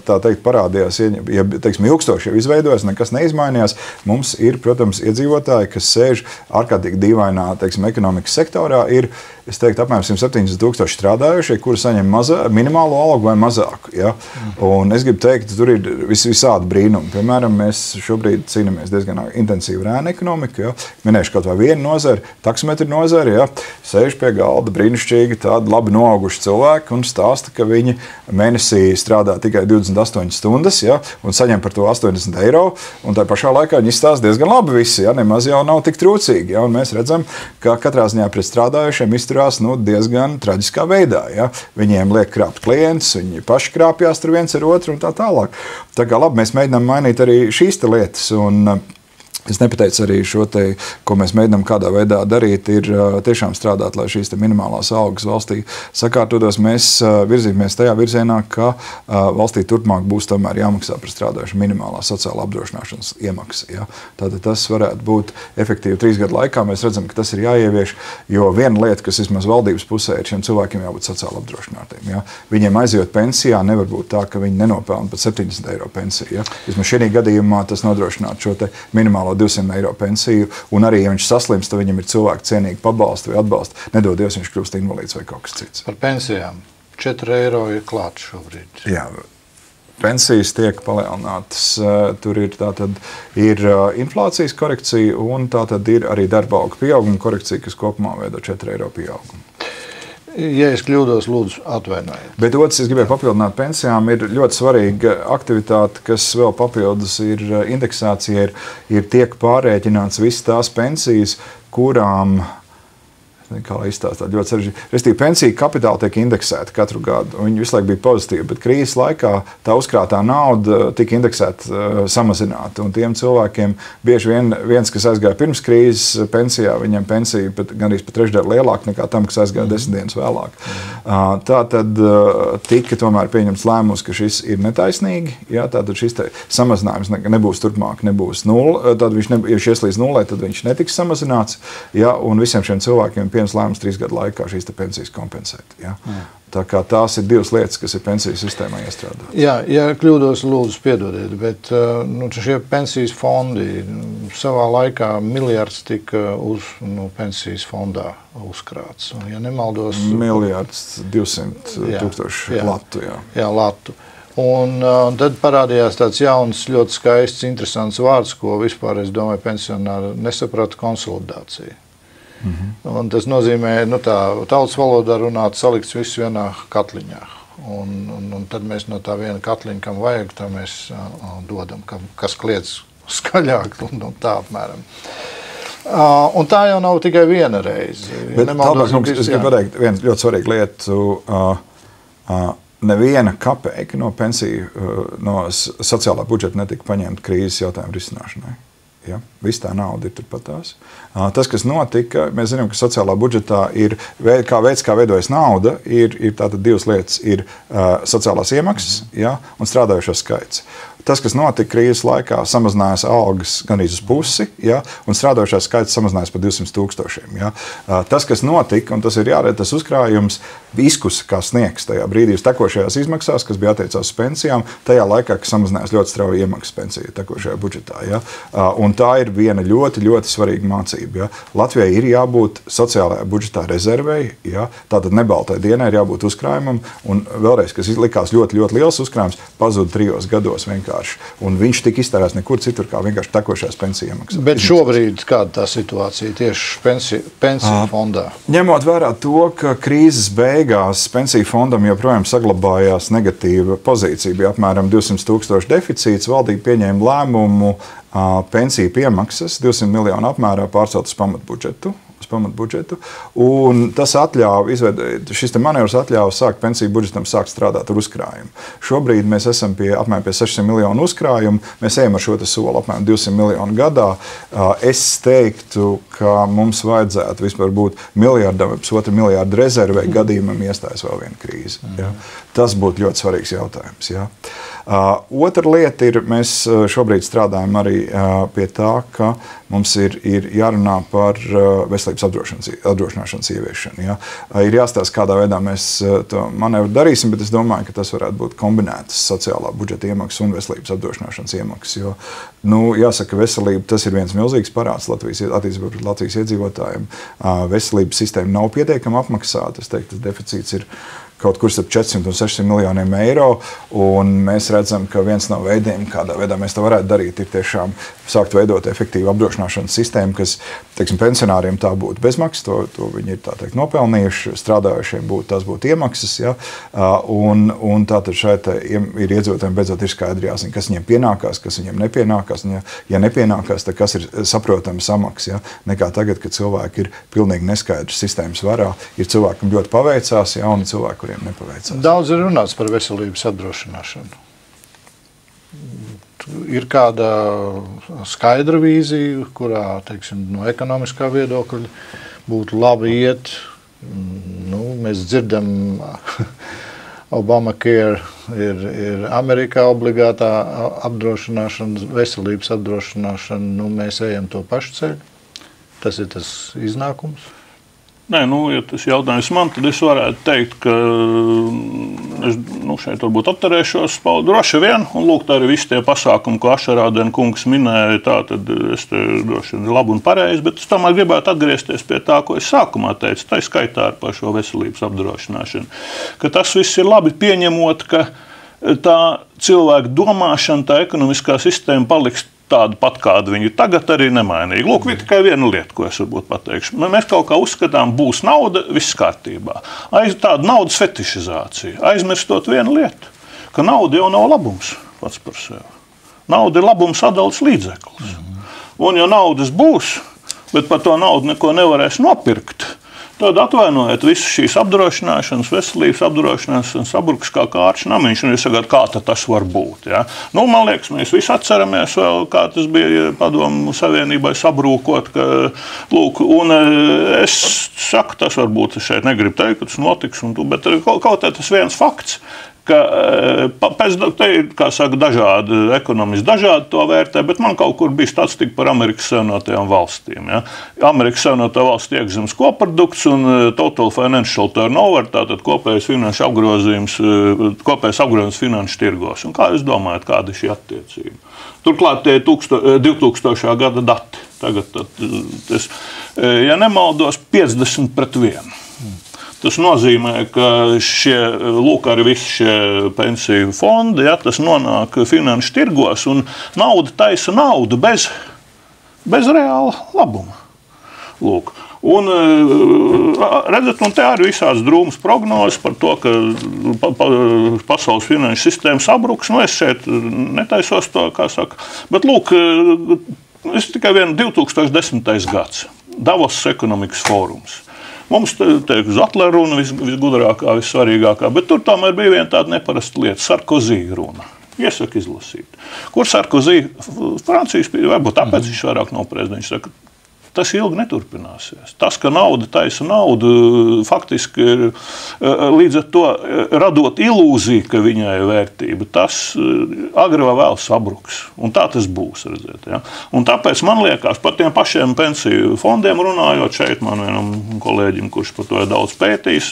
tā teikt, parādījās, ja teiksim, ilgstoši jau izveidojas, nekas neizmainījās. Mums ir, protams, iedzīvotāji, kas sēž ārkārtīgi dīvainā, teiksim, ekonomikas sektorā, ir, es teiktu, apmēram 170 000 strādājušie, kuri saņem minimālo algu vai mazāku. Ja? Un es gribu teikt, tur ir visādi brīnumi. Piemēram, mēs šobrīd cīnāmies cīnāmies diezgan intensīvi ar ēnu ekonomiku. Ja? Minēšu kaut vai vienu nozari, taksometru nozari, ja? Sēž pie galda brīnišķīgi tādi labi noauguši cilvēki un stāsta, ka viņi mēnesī strādā tikai 28 stundas, ja? Un saņem par to 80 eiro, un tā pašā laikā viņi izstāsta diezgan labi visi, ja? Nemaz jau nav tik trūcīgi. Ja? Un mēs redzam, ka katrā ziņā pret strādājošiem izturās diezgan traģiskā veidā. Ja? Viņiem liek krāpt klientus, viņi paši krāpjās tur viens ar otru un tā tālāk. Tā kā labi, mēs mēģinām mainīt arī šīs lietas. Un es nepateicu arī šo te, ko mēs mēģinām kādā veidā darīt, ir tiešām strādāt, lai šīs minimālās algas valstī sakārtotos. Mēs virzīsimies tajā virzienā, ka valstī turpmāk būs tomēr jāmaksā par strādājušu minimālā sociālā apdrošināšanas iemaksa. Ja? Tātad tas varētu būt efektīvi 3 gadu laikā. Mēs redzam, ka tas ir jāievieš, jo viena lieta, kas vismaz valdības pusē ir, šiem cilvēkiem jābūt sociāli apdrošinātiem. Ja? Viņiem aizjot pensijā, nevar būt tā, ka viņi nenopelna pat 70 eiro pensiju. Ja? Vismaz šī gadījumā tas nodrošināt šo te minimālo 200 eiro pensiju, un arī, ja viņš saslimst, tad viņam ir cilvēki cienīgi pabalsti vai atbalsti. Nedod Dievs, viņš kļūst invalīds vai kaut kas cits. Par pensijām 4 eiro ir klāt šobrīd. Jā, pensijas tiek palielinātas. Tur ir inflācijas korekcija, un tātad ir arī darba algu pieauguma korekcija, kas kopumā veido 4 eiro pieaugumu. Ja es kļūdos, lūdzu, atvainojiet. Bet otrs, es gribēju papildināt pensijām, ir ļoti svarīga aktivitāte, kas vēl papildus ir indeksācija, ir tiek pārrēķināts visas tās pensijas, kurām, kā lai izstāstāt, ļoti sarežģīti. Restīvi, pensiju kapitāli tiek indeksēti katru gadu. Viņi visu laiku bija pozitīvi, bet krīzes laikā tā uzkrātā nauda tika indeksēta samazināta. Un tiem cilvēkiem bieži vien viens, kas aizgāja pirms krīzes pensijā, viņam pensija gandrīz pat trešdaļa lielāka nekā tam, kas aizgāja 10 dienas vēlāk. Tā tad tika tomēr pieņemts lēmums, ka šis ir netaisnīgi. Ja, tātad šis samazinājums nebūs turpmāk, nebūs nulle. Tad viņš ies līdz nullei, tad viņš netiks samazināts. Ja, un visiem šiem cilvēkiem pieņems lēmums 3 gadu laikā šīs pensijas kompensēt. Ja? Tā kā tās ir 2 lietas, kas ir pensiju sistēmā iestrādātas. Jā, ja kļūdos, lūdzu, piedodiet, bet šie pensijas fondi savā laikā miljards tika uz pensijas fondā uzkrāts. Ja nemaldos... Miljards 200 tūkstoši latu. Jā, latu. Un tad parādījās tāds jauns, ļoti skaists, interesants vārds, ko vispār, es domāju, pensionāri nesaprata - konsolidācija. Un tas nozīmē, tā tautas valodā runāt, salikts viss vienā katliņā. Un tad mēs no tā viena katliņa, kam vajag, tā mēs dodam, kas kliedz skaļāk, un tā apmēram. Un tā jau nav tikai viena reize. Bet es gribu pateikt vienu ļoti svarīgu lietu. Neviena kapeika no pensiju, no sociālā budžeta netika paņemta krīzes jautājumu risināšanai. Ja, viss tā nauda ir turpat tās. Tas, kas notika, mēs zinām, ka sociālā budžetā ir kā veidojas nauda, ir tātad 2 lietas. Ir sociālās iemaksas, ja, un strādājošo skaits. Tas, kas notika krīzes laikā, samazinājās algas gandrīz uz pusi, ja, un strādājošais skaits samazinājās par 200 000. Ja. Tas, kas notika, un tas ir jāredz, tas uzkrājums izkusa kā sniegs tajā brīdī uz tekošajās izmaksās, kas bija attiecās uz pensijām, tajā laikā, kas samazinājās ļoti strauji iemaksas pensiju tekošajā budžetā. Ja. Un tā ir viena ļoti, ļoti svarīga mācība. Ja. Latvijai ir jābūt sociālajā budžetā rezervei, ja. Tātad nebaltai dienai ir jābūt uzkrājumam, un vēlreiz, kas likās ļoti, ļoti liels uzkrājums, pazuda 3 gados vienkārši. Un viņš tika iztērēts nekur citur, kā vienkārši tekošajās pensiju iemaksas. Bet šobrīd kāda tā situācija tieši pensiju fondā? Ņemot vērā to, ka krīzes beigās pensiju fondam joprojām saglabājās negatīva pozīcija, bija apmēram 200 000 deficīts, valdība pieņēma lēmumu pensiju piemaksas 200 miljonu apmērā pārcelt uz pamatbudžetu. Un tas šis manevrs atļāva sākt pensiju budžetam sākt strādāt ar uzkrājumu. Šobrīd mēs esam apmēram pie 600 miljonu uzkrājumu. Mēs ejam ar šo soli apmēram 200 miljonu gadā. Es teiktu, ka mums vajadzētu vispār būt miljardam vai pusotru miljardu rezervei gadījumam iestājas vēl viena krīze. Ja? Tas būtu ļoti svarīgs jautājums. Ja? Otra lieta ir, mēs šobrīd strādājam arī pie tā, ka mums ir jārunā par veselības apdrošināšanas ieviešanu. Ja? Ir jāstāsta, kādā veidā mēs to manevru darīsim, bet es domāju, ka tas varētu būt kombinētas sociālā budžeta iemaksas un veselības apdrošināšanas iemaksas. Jo, jāsaka, veselība tas ir viens milzīgs parāds attiecībā pret Latvijas iedzīvotājiem. Veselības sistēma nav pietiekami apmaksāta. Es teiktu, tas deficīts ir kaut kur starp 400 un 600 miljoniem eiro, un mēs redzam, ka viens no veidiem, kādā veidā mēs to varētu darīt, ir tiešām sākt veidot efektīvu apdrošināšanas sistēmu, kas, teiksim, pensionāriem tā būtu bezmaksas, to viņi ir tā teikt nopelnījuši, strādājušiem tās būtu iemaksas, ja? Un tātad šeit ir iedzīvotājiem beidzot ir skaidri jāzina, kas viņiem pienākās, kas viņiem nepienākās, un ja nepienākās, tad kas ir saprotama samaksa, ja? Nekā tagad, kad cilvēki ir pilnīgi neskaidrs sistēmas varā, ir cilvēkam ļoti paveicās, ja? Un cilvēki, kuriem nepaveicās. Daudz ir runāts par veselības apdrošināšanu. Ir kāda skaidra vīzija, kurā, teiksim, no ekonomiskā viedokļa būtu labi iet. Mēs dzirdam, Obamacare ir Amerikā obligātā apdrošināšana, veselības apdrošināšana. Mēs ejam to pašu ceļu. Tas ir tas iznākums. Nē, ja tas jautājums man, tad es varētu teikt, ka es šeit varbūt atturēšos droši vien, un lūk, tā arī visi tie pasākumi, ko Ašarādena kungs minēja, tā tad es te droši vien labi un pareizi, bet es tomēr gribētu atgriezties pie tā, ko es sākumā teicu, tā skaitā par šo veselības apdrošināšanu, ka tas viss ir labi pieņemot, ka tā cilvēka domāšana, tā ekonomiskā sistēma paliks tāda pat, kāda viņi tagad arī nemainīgi. Lūk, tikai viena lieta, ko es varbūt pateikšu. Mēs kaut kā uzskatām, būs nauda, viss kārtībā. Tāda naudas fetišizācija. Aizmirstot vienu lietu, ka nauda jau nav labums pats par sevi. Nauda ir labums sadales līdzeklis. Un ja naudas būs, bet par to naudu neko nevarēs nopirkt, tad atvainojiet visas šīs apdrošināšanas, veselības apdrošināšanas sabruks kā kārču namiņš, un jūs sakat, kā tas var būt. Ja? Man liekas, mēs visi atceramies vēl, kā tas bija Padomu Savienībai sabrūkot, ka, lūk, un es saku, tas varbūt šeit negribu teikt, ka tas notiks, bet kaut tas viens fakts, ka te ir, kā saka, dažādi ekonomisti, dažādi to vērtē, bet man kaut kur bija statistika par Amerikas Savienotajām valstīm. Ja? Amerikas Savienotā valsts iekšzemes koprodukts un total financial turnover, tātad kopējais finanšu apgrozījums, kopējais apgrozījums finanšu tirgos. Un kā jūs domājat, kāda ir šī attiecība? Turklāt tie 2000. Gada dati. Tagad, ja nemaldos, 50-1. Tas nozīmē, ka arī visi šie pensiju fondi, ja, tas nonāk finanšu tirgos, un nauda taisa naudu bez reāla labuma. Lūk. Un redzat, un te arī visādas drūmas prognozes par to, ka pasaules finanšu sistēma sabruks. Es šeit netaisos to, kā saka. Bet lūk, es tikai 2010. gads. Davos ekonomikas fórums. Mums te uz Atlera runa visgudrākā, vissvarīgākā, bet tur tomēr bija viena tāda neparasta lieta – Sarkozy runa. Iesaku izlasīt. Kur Sarkozy, Francijas, varbūt tāpēc viņš vairāk nav prezidents, saka, tas ilgi neturpināsies. Tas, ka nauda taisa naudu, faktiski ir līdz ar to radot ilūziju, ka viņai ir vērtība, tas agri vai vēl sabruks. Un tā tas būs, redziet. Ja? Un tāpēc man liekas, par tiem pašiem pensiju fondiem runājot, šeit man vienam kolēģim, kurš par to ir daudz pētījis,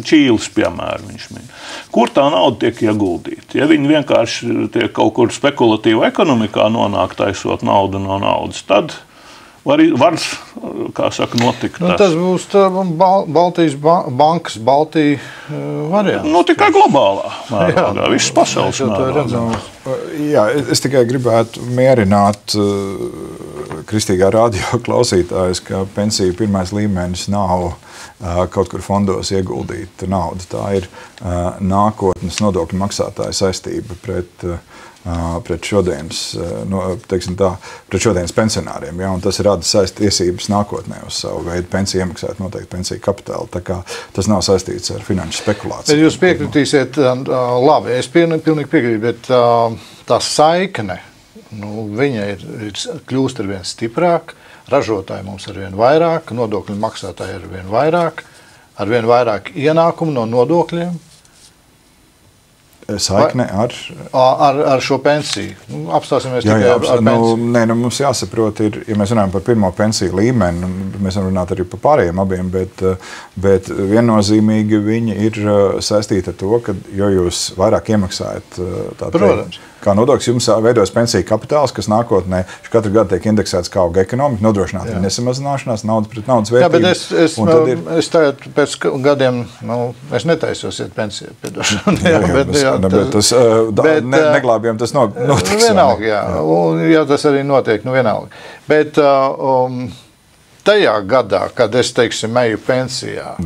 Čīles piemēru viņš min. Kur tā nauda tiek ieguldīta? Ja viņi vienkārši tiek kaut kur spekulatīva ekonomikā nonāk taisot naudu no naudas, tad var, kā saka, notikt. Tas būs Baltijas bankas, Baltija variants. Tikai globālā mērogā, visas pasaules mērogā. Jā, es tikai gribētu mierināt kristīgā radio klausītājus, ka pensiju pirmais līmenis nav kaut kur fondos ieguldīta nauda. Tā ir nākotnes nodokļu maksātāja saistība pret šodienas, pret šodienas pensionāriem. Ja? Un tas rada tiesības nākotnē uz savu veidu pensiju iemaksāt noteikti pensiju kapitālu. Tā kā tas nav saistīts ar finanšu spekulāciju. Jūs piekritīsiet, labi, es pilnīgi piekrītu, bet tā saikne, viņa kļūst ar vien stiprāk, ražotāji mums ar vien vairāk, nodokļu maksātāji ar vien vairāk ienākumu no nodokļiem. Saikne ar šo pensiju. Apstāsimies tikai ar pensiju. Mums jāsaprot, ja mēs runājam par pirmo pensiju līmeni, mēs varam runāt arī par pārējiem abiem, bet viennozīmīgi viņi ir saistīti ar to, ka, jo jūs vairāk iemaksājat kā nodoklis, jums veidojas pensiju kapitāls, kas nākotnē katru gadu tiek indeksēts kā auga ekonomika, nodrošināt nesamazināšanās, naudas pret naudas vērtību. Jā, bet es tagad pēc gadiem, es netaisos iet pensiju, neglābjam tas notiks. Vienalga, jā. Jā, tas arī notiek, vienalga. Bet tajā gadā, kad es, eju pensijā,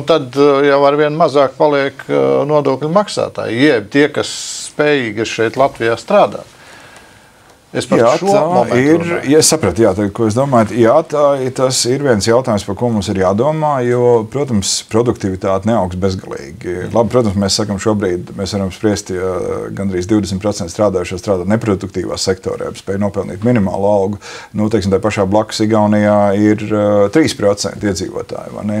tad jau arvien mazāk paliek nodokļu maksātāji, jeb tie, kas spējīgi šeit Latvijā strādāt. Es par šo momentu runāju. Es sapratu, ko es domāju. Tas ir viens jautājums, par ko mums ir jādomā, jo, protams, produktivitāte neaugs bezgalīgi. Labi, protams, mēs sakam šobrīd, mēs varam spriest, ja gandrīz 20% strādājušie strādā neproduktīvā sektorā, spēj nopelnīt minimālu algu. Tā pašā blakus Igaunijā ir 3% iedzīvotāji, vai ne?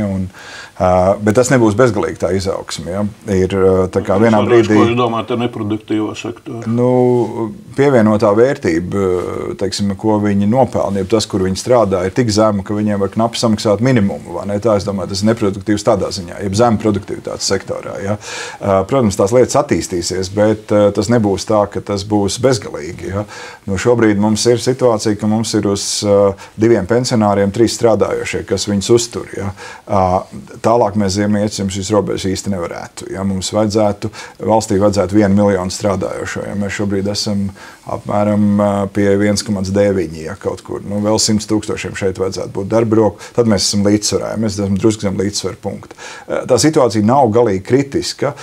Bet tas nebūs bezgalīgi tā izaugsme. Ja? Ir tā kā vienā brīdī... Ko jūs domājat ar neproduktīvo sektoru? Pievienotā vērtība, ko viņi nopelna, tas, kur viņi strādā, ir tik zema, ka viņiem var knapi samaksāt minimumu. Tā, es domāju, tas ir neproduktīvs tādā ziņā, jeb zema produktivitātes sektorā. Ja? Protams, tās lietas attīstīsies, bet tas nebūs tā, ka tas būs bezgalīgi. Ja? Šobrīd mums ir situācija, ka mums ir uz 2 pensionāriem 3 strādājošie, kas viņus uztur. Ja? Tālāk mēs Ziemietim šīs robežas īsti nevarētu. Ja? Mums valstī vajadzētu 1 miljonu strādājošo. Ja? Mēs šobrīd esam apmēram pie 1,9, ja kaut kur. Vēl 100,000 šeit vajadzētu būt darba roku. Tad mēs esam līdzsvarā. Mēs esam drusku zem līdzsvaru punkta. Tā situācija nav galīgi kritiska.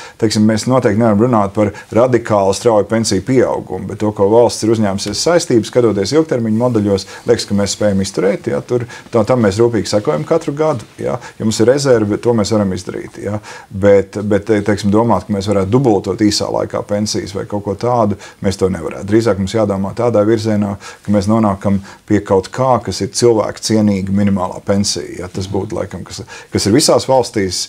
Mēs noteikti nevaram runāt par radikālu strauju pensiju pieaugumu, bet to, ko valsts ir uzņēmusies saistības, skatoties ilgtermiņa modeļos, liekas, ka mēs spējam izturēt. Ja? Tam mēs rūpīgi sekojam katru gadu. Ja? Ja mums ir rezerve, to mēs varam izdarīt. Ja? Bet domāt, ka mēs varētu dubultot īsā laikā pensijas vai kaut ko tādu, mēs to nevarētu. Drīzāk mums jādomā tādā virzienā, ka mēs nonākam pie kaut kā, kas ir cilvēku cienīga minimālā pensija. Ja? Tas būtu laikam, kas ir visās valstīs,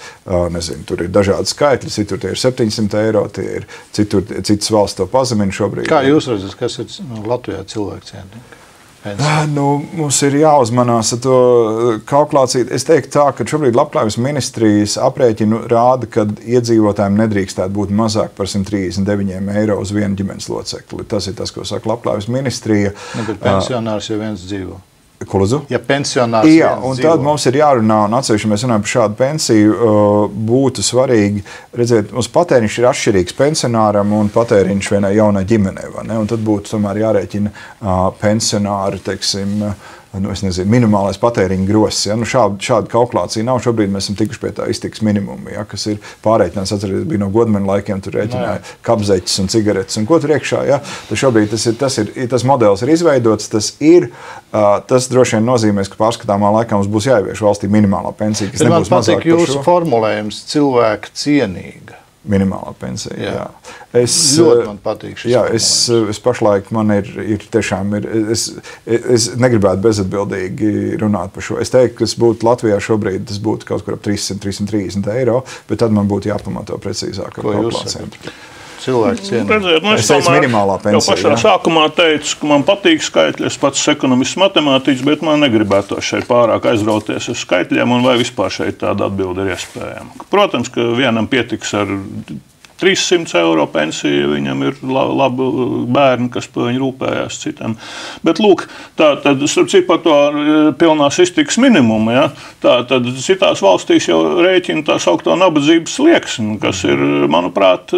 nezinu, tur ir dažādi skaitļi, citur tie ir 700 eiro, tie ir citas valsts to pazemina šobrīd. Kā jūs redzat, kas ir Latvijā cilvēku cienīgi? Mums ir jāuzmanās ar to kalkulāciju. Es teiktu tā, ka šobrīd Labklājības ministrijas aprēķinu rāda, ka iedzīvotājiem nedrīkstētu būt mazāk par 139 eiro uz vienu ģimenes locekli. Tas ir tas, ko saka Labklājības ministrija. Bet pensionārs jau viens dzīvo. Kuluzu? Ja pensionārs un tad mums ir jārunā, un atsevišķi mēs runājam par šādu pensiju, būtu svarīgi redzēt, mums patēriņš ir atšķirīgs pensionāram un patēriņš vienai jaunai ģimenei, vai ne? Un tad būtu tomēr jārēķina pensionāru, minimālais patēriņa gross. Ja? Šāda kalkulācija nav. Šobrīd mēs esam tikuši pie tā iztikas minimuma, ja? Kas ir pārreikinās. Atcerieties, bija no Godmana laikiem, tur rēķināja kapzeķis un cigaretes un ko tur iekšā. Ja? Tad šobrīd tas modelis ir izveidots. Tas droši vien nozīmēs, ka pārskatāmā laikā mums būs jāievieš valstī minimālā pensija, kas nebūs mazāk par šo. Man patīk jūsu formulējums cilvēka cienīga. Minimālā pensija. Jā. Ļoti man patīk šis es pašlaik man ir tiešām es negribētu bezatbildīgi runāt par šo. Es teiktu, ka būtu Latvijā šobrīd, tas būtu kaut kur ap 300-330 eiro, bet tad man būtu jāpamato precīzāk ar kalkulācijām. Es teicu minimālā pensija. Jau pašā sākumā teicu, ka man patīk skaitļi, es pats ekonomists matemātiķis, bet man negribētu šeit pārāk aizrauties ar skaitļiem, un vai vispār šeit tāda atbilde ir iespējama. Protams, ka vienam pietiks ar 300 eiro pensiju, viņam ir labi bērni, kas par viņu rūpējās citam. Bet, lūk, tad par to pilnās iztikas minimumu, ja? Tad citās valstīs jau rēķina tā saukto nabadzības slieksni, kas ir, manuprāt,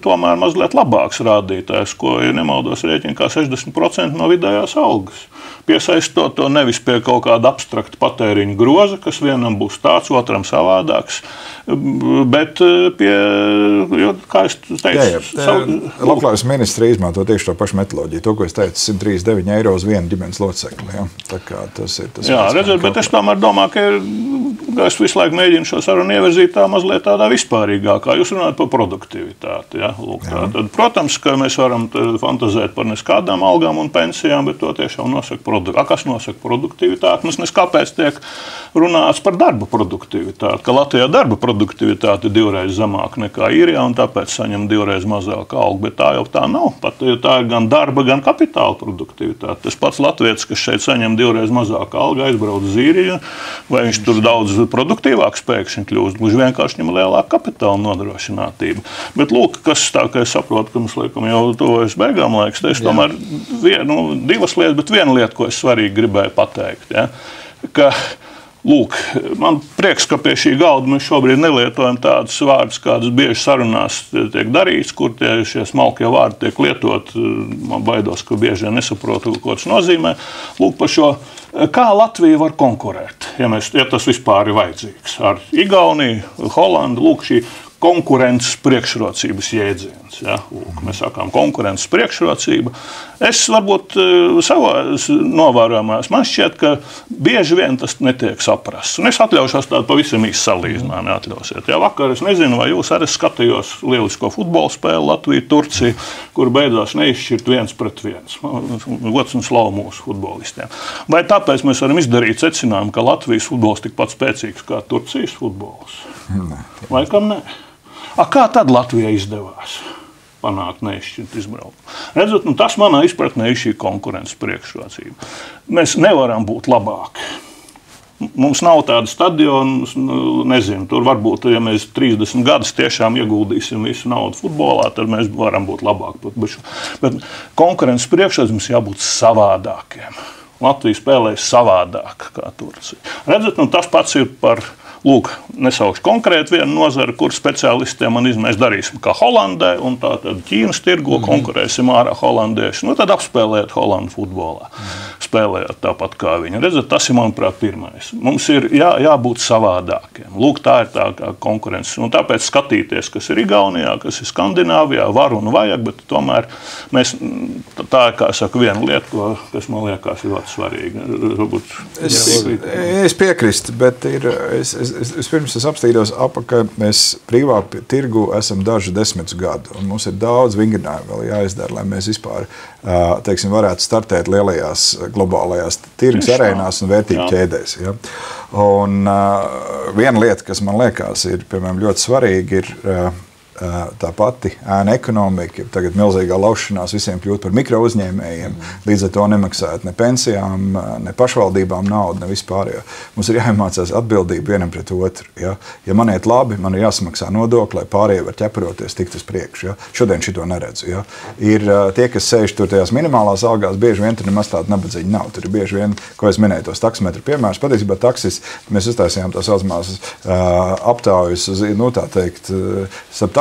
tomēr mazliet labāks rādītājs, ko, ja nemaldos, rēķina kā 60% no vidējās algas. Piesaistot to nevis pie kaut kāda abstrakta patēriņa groza, kas vienam būs tāds, otram savādāks, bet pie, kā es teicu... Labklājības ministrija izmanto tieši to pašu metoloģiju. To, ko es teicu, 139 eiro uz vienu ģimenes locekli. Ja? Tā kā tas ir tas... Jā, redziet, bet es tomēr domāju, ka es visu laiku mēģinu šo sarunu ievirzīt tā mazliet tādā vispārīgākā. Jūs runājat par produktivitāti. Ja? Lūk, tad, protams, ka mēs varam fantazēt par neskādām algām un pensijām, bet to tiešām nosaka produktivitāti. Kas nosaka produktivitāti? Mums neskāpēc tiek runāts par darba produktivitāti, ka Latvijā darba produktivitāte produktivitāte 2 reizes zemāka nekā Īrijā, un tāpēc saņem 2 reizes mazāku algu. Bet tā jau tā nav. Pat tā ir gan darba, gan kapitāla produktivitāte. Tas pats latvietis, kas šeit saņem 2 reizes mazāku algu, aizbrauc uz Īriju, vai viņš tur daudz produktīvāks pēkšņi kļūst. Gluži vienkārši viņam lielāka kapitāla nodrošinātība. Bet lūk, kas tā, ka es saprotu, ka mums laikam jau tuvojas beigām laiks. Es tomēr 2 lietas, bet viena lieta, ko es svarīgi gribēju pateikt. Ja? Ka, lūk, man prieks, ka pie šī galda mēs šobrīd nelietojam tādus vārdus, kādus bieži sarunās tiek darīts, kur šie smalkie vārdi tiek lietot. Man baidos, ka bieži nesaprotu, ko tas nozīmē. Lūk, par šo, kā Latvija var konkurēt, ja tas vispār ir vajadzīgs. Ar Igauniju, Holandu, lūk, šī konkurences priekšrocības jēdziens. Ja? Lūk, mēs sakām konkurences priekšrocība. Es varbūt savā novērojumās, man šķiet, ka bieži vien tas netiek saprasts. Un es atļaušos tādu pavisam īstu salīdzinājumu, neatļausiet. Ja vakar es nezinu, vai jūs arī skatījos lielisko futbola spēli Latvija-Turcija, kur beidzās neizšķirt 1-1. Gods un slava mūsu futbolistiem. Vai tāpēc mēs varam izdarīt secinājumu, ka Latvijas futbols tikpat spēcīgs kā Turcijas futbols? Laikam ne. Kā tad Latvijai izdevās panākt neizšķirtu izbraukumu? Redzot, tas manā izpratnē ir šī konkurences priekšrocība. Mēs nevaram būt labāki. Mums nav tāda stadiona, nezinu, tur varbūt, ja mēs 30 gadus tiešām ieguldīsim visu naudu futbolā, tad mēs varam būt labāki. Bet konkurences priekšrocības jābūt savādākiem. Latvija spēlē savādāk kā Turcija. Redzat, tas pats ir par, lūk, nesaukšu konkrēti vienu nozari, kur speciālistiem mēs darīsim kā Holandē, un tā tad Ķīnas tirgu konkurēsim ārā holandieši. Tad apspēlēt Holandu futbolā, spēlējot tāpat kā viņi. Redzat, tas ir, manuprāt, pirmais. Mums ir jābūt savādākiem. Lūk, tā ir tā kā konkurence. Un tāpēc skatīties, kas ir Igaunijā, kas ir Skandināvijā, var un vajag, bet tomēr mēs, tā ir, kā saka, viena lieta, kas man liekas ir ļoti svarīga. Es piekrīstu, bet pirms es apstīdos apakaļ, mēs brīvā tirgu esam dažu desmitus gadu, un mums ir daudz vingrinājumu vēl jāizdara, lai mēs vispār, teiksim, varētu startēt lielajās globālajās tirgus arēnās un vērtību ķēdēs. Ja? Un viena lieta, kas man liekas ir, piemēram, ļoti svarīga, ir tā pati ēna ekonomika, tagad milzīgā laušanās visiem kļūt par mikro uzņēmējiem, līdz ar to nemaksājot ne pensijām, ne pašvaldībām naudu, ne vispārējo. Mums ir jāiemācās atbildību vienam pret otru. Ja, man iet labi, man ir jāsamaksā nodokļi, lai pārējie var ķeparoties, tikt uz priekšu. Ja. Šodien šito neredzu. Ja. Ir tie, kas sēž tur tajās minimālās algās, bieži vien tur nemaz tāda nabadzīga nav. Tur ir bieži vien, ko es minēju, tos taksometru piemērus. Patiesībā taksis, mēs uztaisījām tās saucamās aptaujas, tā teikt,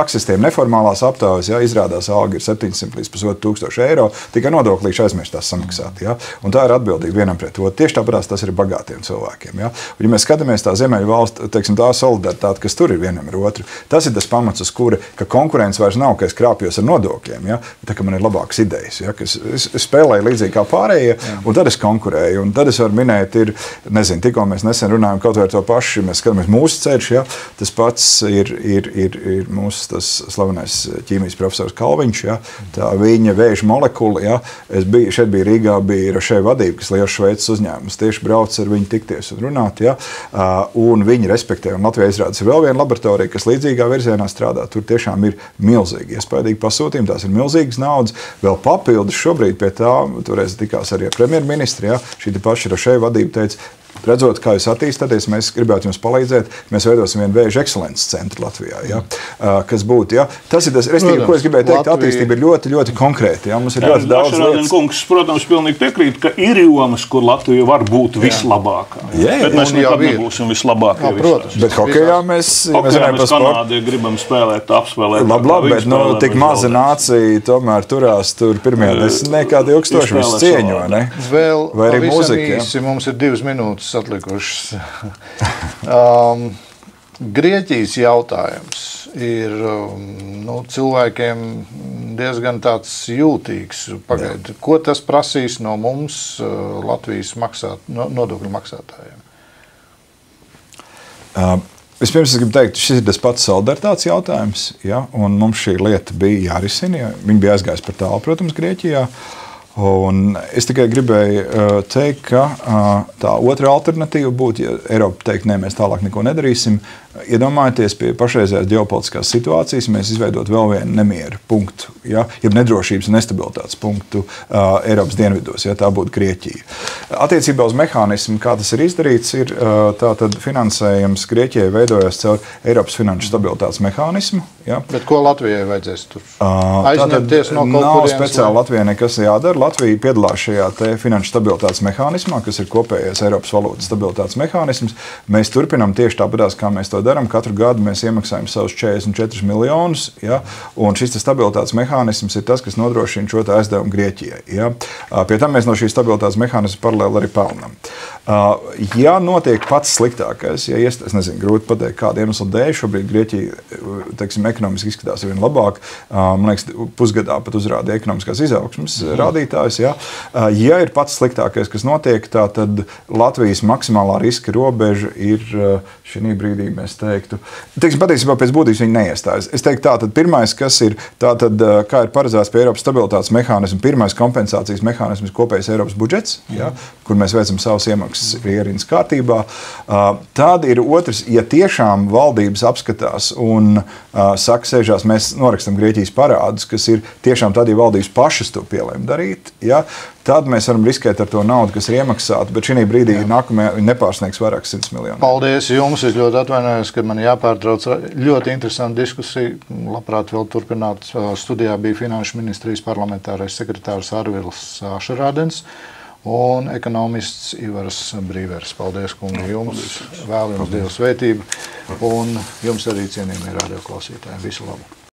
taksistiem neformālās aptaujas, ja, izrādās alga ir 700 līdz 1500 eiro, tikai nodoklīši aizmirstās samaksāt. Ja, un tā ir atbildība vienam pret otru. Tieši tāpēc tas ir bagātiem cilvēkiem. Ja. Un, ja mēs skatāmies tā ziemeļu valsts, teiksim, tā solidaritāte, kas tur ir vienam ar otru, tas ir tas pamats, uz kura, ka konkurence vairs nav, ka es krāpjos ar nodokļiem, ja, tā, ka man ir labākas idejas. Ja, ka es spēlēju līdzīgi kā pārējie, un tad es konkurēju. Un tad es varu minēt, ir, nezinu, tikko mēs nesen runājam kaut vai to pašu, mēs skatāmies mūsu ceļš, ja, tas pats ir mūsu tas slavenais ķīmijas profesors Kalviņš, ja, tā viņa vēža molekula, ja, šeit bija Rīgā, bija Roche vadība, kas liels Šveices uzņēmums, tieši brauc ar viņu tikties un runāt, ja, un viņi respektē, un Latvijā izrādās ir vēl viena laboratorija, kas līdzīgā virzienā strādā, tur tiešām ir milzīgi iespaidīgi pasūtījumi, tās ir milzīgas naudas, vēl papildus šobrīd pie tā, toreiz tikās arī ar premjerministri, ja, šī paša Roche vadība teica, redzot, kā jūs attīstāties, mēs gribētu jums palīdzēt. Mēs veidosim vienu vēža ekscelences centru Latvijā. Ja? Kas būtu, ja? Tas ir tas, ko es gribēju teikt, attīstība ir ļoti, ļoti konkrēta. Ja? Mums ir ļoti daudz lietas. Kungs, protams, pilnīgi piekrīt, ka ir jomas, kur Latvija var būt vislabākā. Bet mēs nekad nebūsim vislabākie. Bet hokejā mēs Kanādē gribam spēlēt, apspēlēt. Labi, bet tik maza nācija tomēr turās tur pirmajā desmitniekā 2000 visu cieņo, ne? Vai arī mūzika. Mums ir 2 minūtes atlikušas. Grieķijas jautājums ir cilvēkiem diezgan tāds jūtīgs. Pagaidu, ko tas prasīs no mums, Latvijas nodokļu maksātājiem? Vispirms es gribu teikt, šis ir tas pats solidaritātes jautājums, ja, un mums šī lieta bija jārisina. Viņi bija aizgājis par tālu, protams, Grieķijā. Un es tikai gribēju teikt, ka tā otra alternatīva būtu, ja Eiropa teikt, nē, mēs tālāk neko nedarīsim, iedomājieties, pie pašreizējās ģeopolitiskās situācijas mēs izveidot vēl vienu nemieru punktu, ja, jeb nedrošības un nestabilitātes punktu Eiropas dienvidos, ja tā būtu Grieķija. Attiecībā uz mehānismu, kā tas ir izdarīts, ir tātad finansējums Grieķijai veidojas caur Eiropas finanšu stabilitātes mehānismu. Ja. Bet ko Latvijai vajadzēs tur? Aizņemties no kaut nav kurienes? speciāli Latvijai nekas jādara. Latvija piedalās šajā te finanšu stabilitātes mehānismā, kas ir kopējais Eiropas valūtas stabilitātes mehānisms. Mēs turpinām tieši tāpatās, kā mēs to darām. Katru gadu mēs iemaksājam savus 44 miljonus, ja, un šis stabilitātes mehānisms ir tas, kas nodrošina šo aizdevumu Grieķijai. Ja. Pie tam mēs no šīs stabilitātes mehānisma paralēli arī pelnām. Ja notiek pats sliktākais, ja es nezinu, grūti pateikt, kādu iemeslu dēļ šobrīd Grieķija, teiksim, ekonomiski izskatās vien labāk, man liekas, pusgadā pat uzrāda ekonomiskās izaugsmes rādītājs. Ja. Ja ir pats sliktākais, kas notiek, tad Latvijas maksimālā riska robeža ir šī brīdī, mēs teiktu, patiesībā pēc būtības viņi neiestājas. Es teiktu, tātad pirmais, kas ir, tātad, kā ir paredzēts pie Eiropas stabilitātes mehānismu, pirmais kompensācijas mehānisms kopējais Eiropas budžets, ja, kur mēs veicam savus iemaksas ierīnas kārtībā. Tad ir otrs, ja tiešām valdības apskatās un saka, sēžās, mēs norakstam Grieķijas parādus, kas ir tiešām tad, ja valdības pašas to pielēm darīt, ja, tad mēs varam riskēt ar to naudu, kas ir iemaksāta, bet šī brīdī nākamajā nepārsniegs vairāk 100 miljonu. Paldies jums, es ļoti atvainojos, ka man jāpārtrauc. Ļoti interesanta diskusija. Labprāt vēl turpināt. Studijā bija Finanšu ministrijas parlamentārais sekretārs Arvils Ašerādens un ekonomists Ivars Brīvers. Paldies, kungi, jums. Vēl jums Dieva svētību un jums arī cienījamie radioklausītāji. Visu labu!